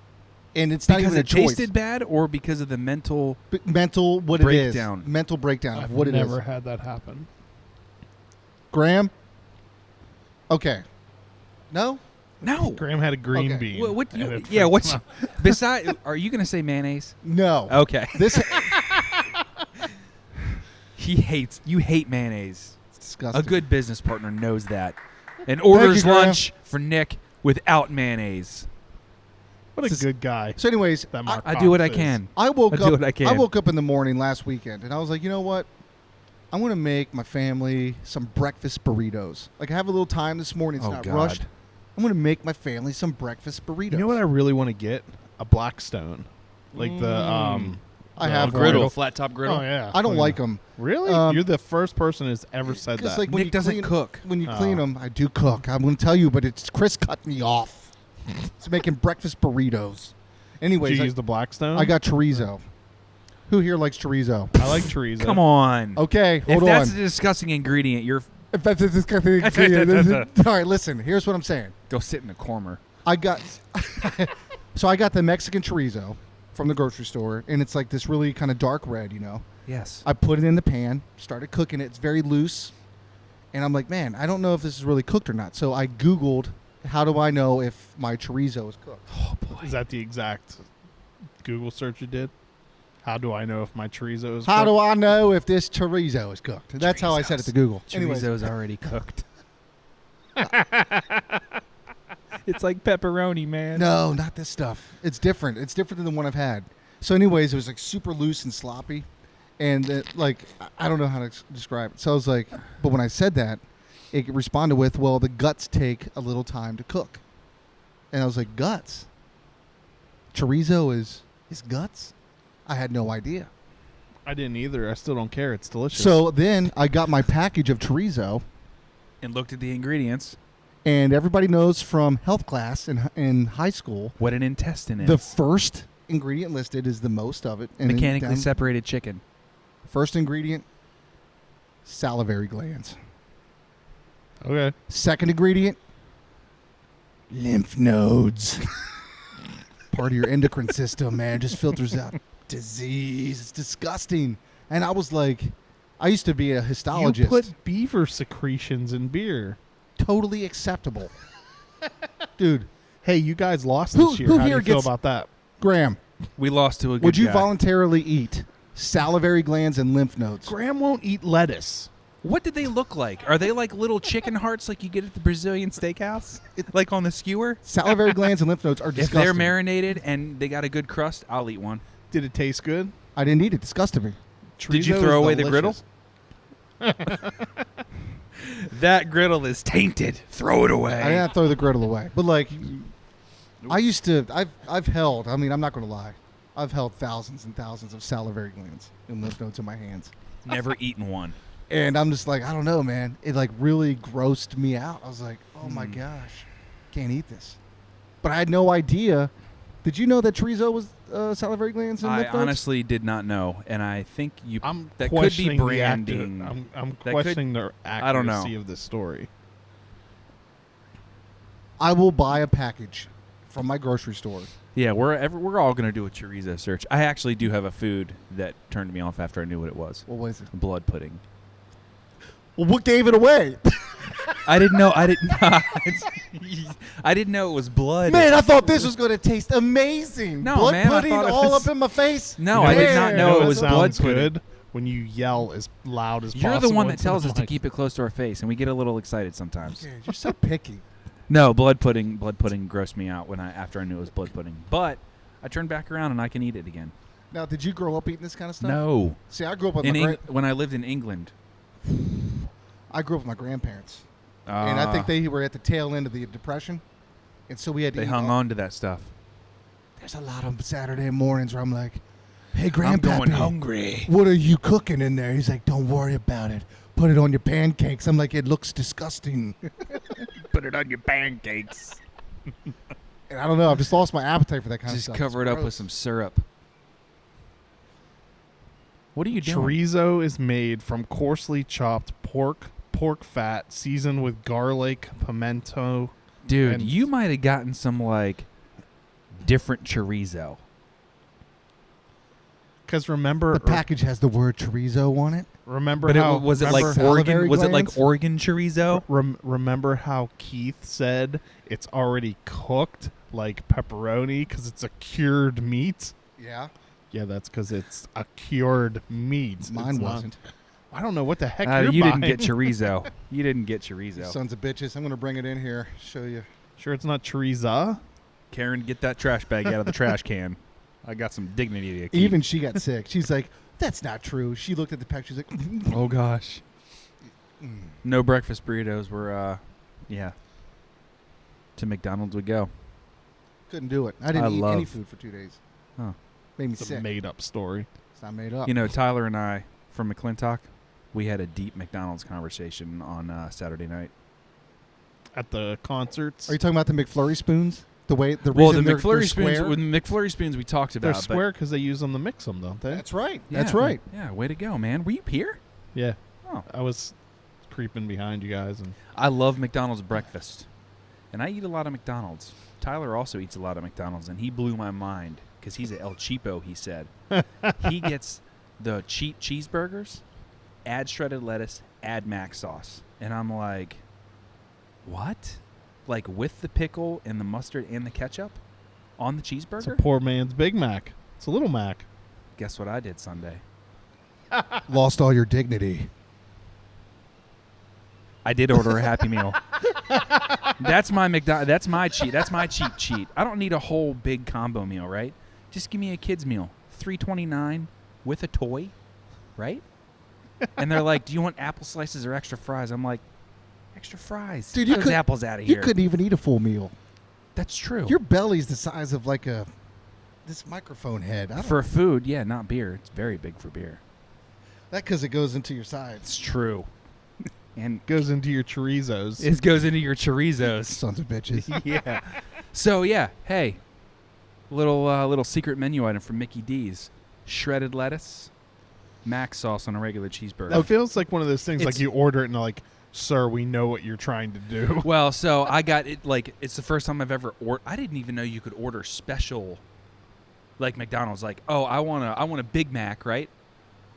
And it's not Because even a it choice. tasted bad, or because of the mental. Mental, what breakdown. it is. Mental breakdown I've of what it is. never had that happen. Graham? Okay. No? No. Graham had a green Okay. bean. What and it yeah. freaked What's him besides? Are you gonna say mayonnaise? No. Okay. This You hate mayonnaise. it's disgusting. A good business partner knows that, and orders Graham. lunch for Nick without mayonnaise. What a This is- good guy. So anyways, That I do what I Marcoux is. can. I woke I do up. what I can. I woke up in the morning last weekend, and I was like, you know what? I'm gonna make my family some breakfast burritos. Like I have a little time this morning. It's Oh, not God. rushed. I'm gonna make my family some breakfast burritos. You know what I really want to get? A Blackstone. Like the I the have griddle. one. flat top griddle. Oh yeah. I don't Oh, like yeah. them. Really? You're the first person who's ever said Because that. like when Nick you doesn't clean, cook. When you Oh. clean them, I do cook. I'm gonna tell you, but it's Chris cut me off. It's making breakfast burritos. Did Anyways, you use the Blackstone? I got chorizo. Who here likes chorizo? I like chorizo. Come on. Okay, hold If on. that's a disgusting ingredient, you're If that's a disgusting ingredient, all right, listen. Here's what I'm saying. go sit in the corner. I got so I got the Mexican chorizo from the grocery store, and it's like this really kind of dark red, you know. Yes. I put it in the pan, started cooking it. It's very loose, and I'm like, man, I don't know if this is really cooked or not. So I Googled, how do I know if my chorizo is cooked? Oh boy. Is that the exact Google search you did? How do I know if my chorizo is How cooked? do I know if this chorizo is cooked? That's how I said it to Google. Anyways, Chorizo's already cooked. It's like pepperoni, man. no, not this stuff. It's different. It's different than the one I've had. So, anyways, it was like super loose and sloppy, and like I don't know how to describe it. So I was like, but when I said that, it responded with, "Well, the guts take a little time to cook," and I was like, "Guts? Chorizo is guts?" I had no idea. I didn't either. I still don't care. It's delicious. So then I got my package of chorizo, And looked at the ingredients. and everybody knows from health class in high school, What an intestine is. the first ingredient listed is the most of it. And then mechanically down- separated chicken. First ingredient, salivary glands. okay. Second ingredient, lymph nodes. Part of your endocrine system, man. Just filters out disease. It's disgusting. And I was like, I used to be a histologist. You put beaver secretions in beer. Totally acceptable. Dude, Hey, you guys lost Who- this year. who How do here you feel gets- about that? Graham, We lost to a good would you guy. voluntarily eat salivary glands and lymph nodes? Graham won't eat lettuce. What do they look like? Are they like little chicken hearts like you get at the Brazilian steakhouse? Like on the skewer? Salivary glands and lymph nodes are If disgusting. they're marinated and they got a good crust, I'll eat one. Did it taste good? I didn't eat it. Disgusted me. Did you Chorizo throw is away the griddle? delicious. That griddle is tainted. Throw it away. I didn't throw the griddle away. But like, I used to. I've held. I mean, I'm not going to lie. I've held thousands and thousands of salivary glands and lymph nodes in my hands, Never eaten one. and I'm just like, I don't know, man. It like really grossed me out. I was like, oh my gosh, can't eat this. But I had no idea. Did you know that chorizo was salivary glands and I lymph nodes? honestly did not know, and I think you. I'm that could be questioning the branding. I'm That questioning the accuracy I don't know. of this story. I will buy a package from my grocery store. Yeah, we're all gonna do a chorizo search. I actually do have a food that turned me off after I knew what it was. What was it? Blood pudding. Well, what gave it away? I didn't know. I didn't know it was blood. Man, I thought this was going to taste amazing. No, blood man, I pudding thought it all was- up in my face. No, I did not Man. know You it what was blood sounds pudding. good when you yell as loud as You're possible. the one that into tells the us to mic. keep it close to our face, and we get a little excited sometimes. Okay, you're so picky. No, blood pudding grossed me out after I knew it was blood pudding. But I turned back around and I can eat it again. Now, did you grow up eating this kind of stuff? No, See, I grew up with when I lived in England, I grew up with my grandparents, and I think they were at the tail end of the Depression, and so we had to they eat hung all- on to that stuff. There's a lot of Saturday mornings where I'm like, hey, I'm Grandpappy, going hungry. what are you cooking in there? He's like, don't worry about it. Put it on your pancakes. I'm like, it looks disgusting. Put it on your pancakes. And I don't know. I've just lost my appetite for that kind of Just stuff. cover It's it up with gross. some syrup. What are you doing? Chorizo is made from coarsely chopped pork fat seasoned with garlic, pimento. Dude, and- you might have gotten some, like, different chorizo. Because remember, The package has the word chorizo on it. remember But how was it like remember- salivary Oregon? Was it like glands? Oregon chorizo? remember how Keith said it's already cooked like pepperoni because it's a cured meat? Yeah. Yeah, that's because it's a cured meat. Mine It's not- wasn't. I don't know what the heck you're You buying. didn't get chorizo. You didn't get chorizo. Sons of bitches. I'm going to bring it in here. Show you. Sure, it's not chorizo. Karen, get that trash bag out of the trash can. I got some dignity to keep. Even she got sick. She's like, that's not true. She looked at the package. She's like, Oh gosh. No breakfast burritos were to McDonald's we go. couldn't do it. I didn't I eat love- any food for 2 days. Huh. Made me It's a sick. made-up story. It's not made up. You know, Tyler and I from McClintock, we had a deep McDonald's conversation on Saturday night. At the concerts, Are you talking about the McFlurry spoons? The reason Well, the they're McFlurry spoons, square? with McFlurry spoons we talked about. they're but- square because they use them to mix them, don't they? That's right. Yeah, That's right. Yeah, way to go, man. Were you here? Yeah. Oh. I was creeping behind you guys, and I love McDonald's breakfast, and I eat a lot of McDonald's. Tyler also eats a lot of McDonald's, and he blew my mind because he's a El Cheapo, he said. He gets the cheap cheeseburgers, add shredded lettuce, add mac sauce. And I'm like, what? Like with the pickle and the mustard and the ketchup on the it's a cheeseburger? poor man's Big Mac. It's a little Mac. Guess what I did Sunday? Lost all your dignity. I did order a Happy Meal. That's my That's my cheat. That's my cheap cheat. I don't need a whole big combo meal, right? Just give me a kids meal, $3.29 with a toy, right? And they're like, "Do you want apple slices or extra fries?" I'm like, "Extra fries." Dude, Get you those could- apples out of You here. couldn't even eat a full meal. That's true. Your belly's the size of like this microphone head. I don't, For food, yeah, not beer. It's very big for beer. that because it goes into your sides. It's true. And Goes into your chorizos. it goes into your chorizos. Sons of bitches. Yeah. So yeah, hey, little secret menu item from Mickey D's: shredded lettuce, mac sauce on a regular cheeseburger. It feels like one of those things It's- like you order it and they're like, "Sir, we know what you're trying to do." Well, so I got it. Like, it's the first time I've ever ordered. I didn't even know you could order special, like McDonald's. Like, oh, I want a Big Mac, right,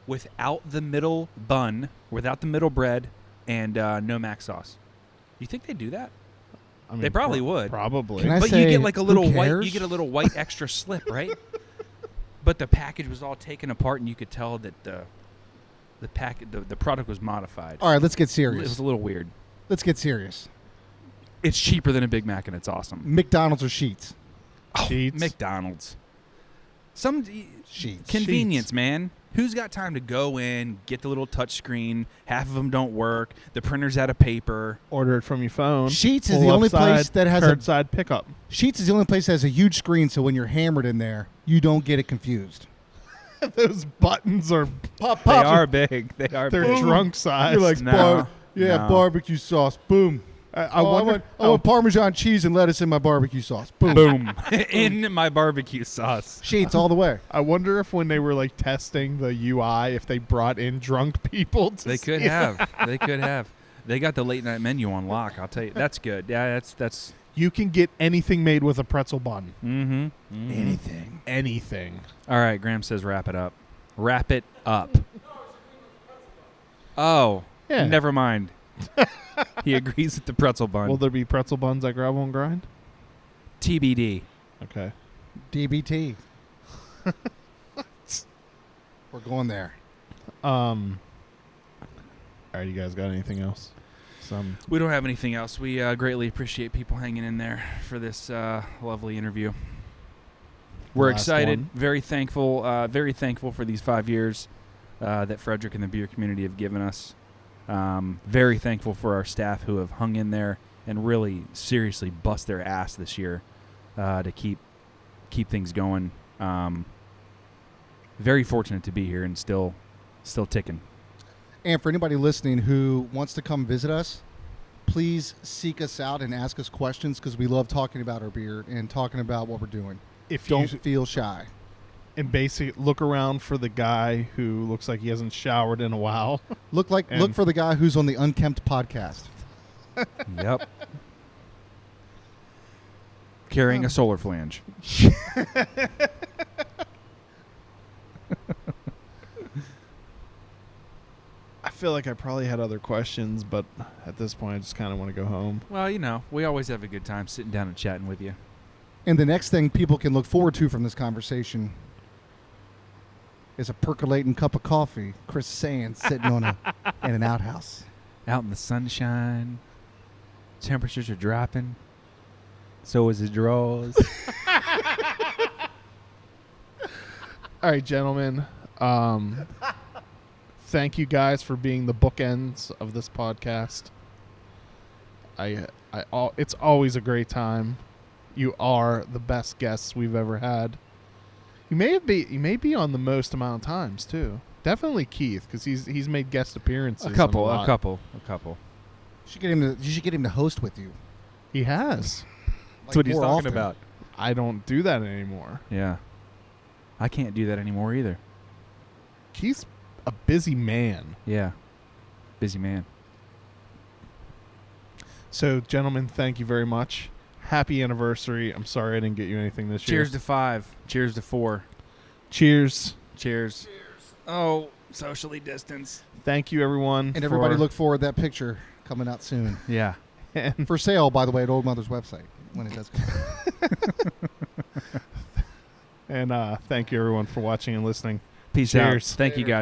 without the middle bun, without the middle bread, and no mac sauce. You think they do that? I mean, They probably would. Probably. Can I But you say, get like a who little white. cares? You get a little white extra slip, right? But the package was all taken apart, and you could tell that the product was modified. All right, let's get It serious. was a little weird. Let's get serious. It's cheaper than a Big Mac, and it's awesome. McDonald's or Sheets? Sheets. McDonald's. Some Sheets. convenience, man. Who's got time to go in, get the little touch screen? Half of them don't work. The printer's out of paper. Order it from your phone. Sheets is pull the only upside, place that has a curbside pickup. Sheets is the only place that has a huge screen, so when you're hammered in there, you don't get it confused. Those buttons are Pop, They are big. They are they're big. drunk size. You're like, No, yeah, no. barbecue sauce. Boom. I wonder. I want Parmesan cheese and lettuce in my barbecue sauce. Boom. Boom. In my barbecue sauce. Sheets all the way. I wonder if when they were like testing the UI, if they brought in drunk people. To They could see- have. They could have. They got the late night menu on lock. I'll tell you. That's good. Yeah, that's. You can get anything made with a pretzel bun. Mm-hmm. Anything. Anything. All right, Graham says wrap it up. Wrap it up. Oh, Yeah. never mind. He agrees with the pretzel bun. Will there be pretzel buns at Gravel and Grind? TBD. Okay. DBT. We're going there. All right, you guys got anything else? We don't have anything else. We greatly appreciate people hanging in there for this lovely interview. We're Last excited, one. very thankful for these 5 years that Frederick and the beer community have given us. Very thankful for our staff who have hung in there and really seriously bust their ass this year to keep keep things going. Very fortunate to be here and still ticking. And for anybody listening who wants to come visit us, please seek us out and ask us questions because we love talking about our beer and talking about what we're doing. Don't feel shy. And basically, look around for the guy who looks like he hasn't showered in a while. Look for the guy who's on the Unkempt podcast. Yep. Carrying a solar flange. I feel like I probably had other questions, but at this point, I just kind of want to go home. Well, we always have a good time sitting down and chatting with you. And the next thing people can look forward to from this conversation is a percolating cup of coffee. Chris Sands sitting in an outhouse. Out in the sunshine. Temperatures are dropping. So is his drawers. All right, gentlemen. Thank you guys for being the bookends of this podcast. It's always a great time. You are the best guests we've ever had. You may be on the most amount of times too. Definitely Keith, because he's made guest appearances. A couple. You should get him to host with you. He has. That's what he's more talking often. about. I don't do that anymore. Yeah. I can't do that anymore either. Keith's a busy man. Yeah. Busy man. So, gentlemen, thank you very much. Happy anniversary. I'm sorry I didn't get you anything this year. Cheers to 5. Cheers to 4. Cheers. Cheers. Oh, socially distance. Thank you, everyone. And everybody look forward to that picture coming out soon. Yeah. And For sale, by the way, at Old Mother's website when it does come out. and thank you, everyone, for watching and listening. Peace Cheers. out. Thank you, guys.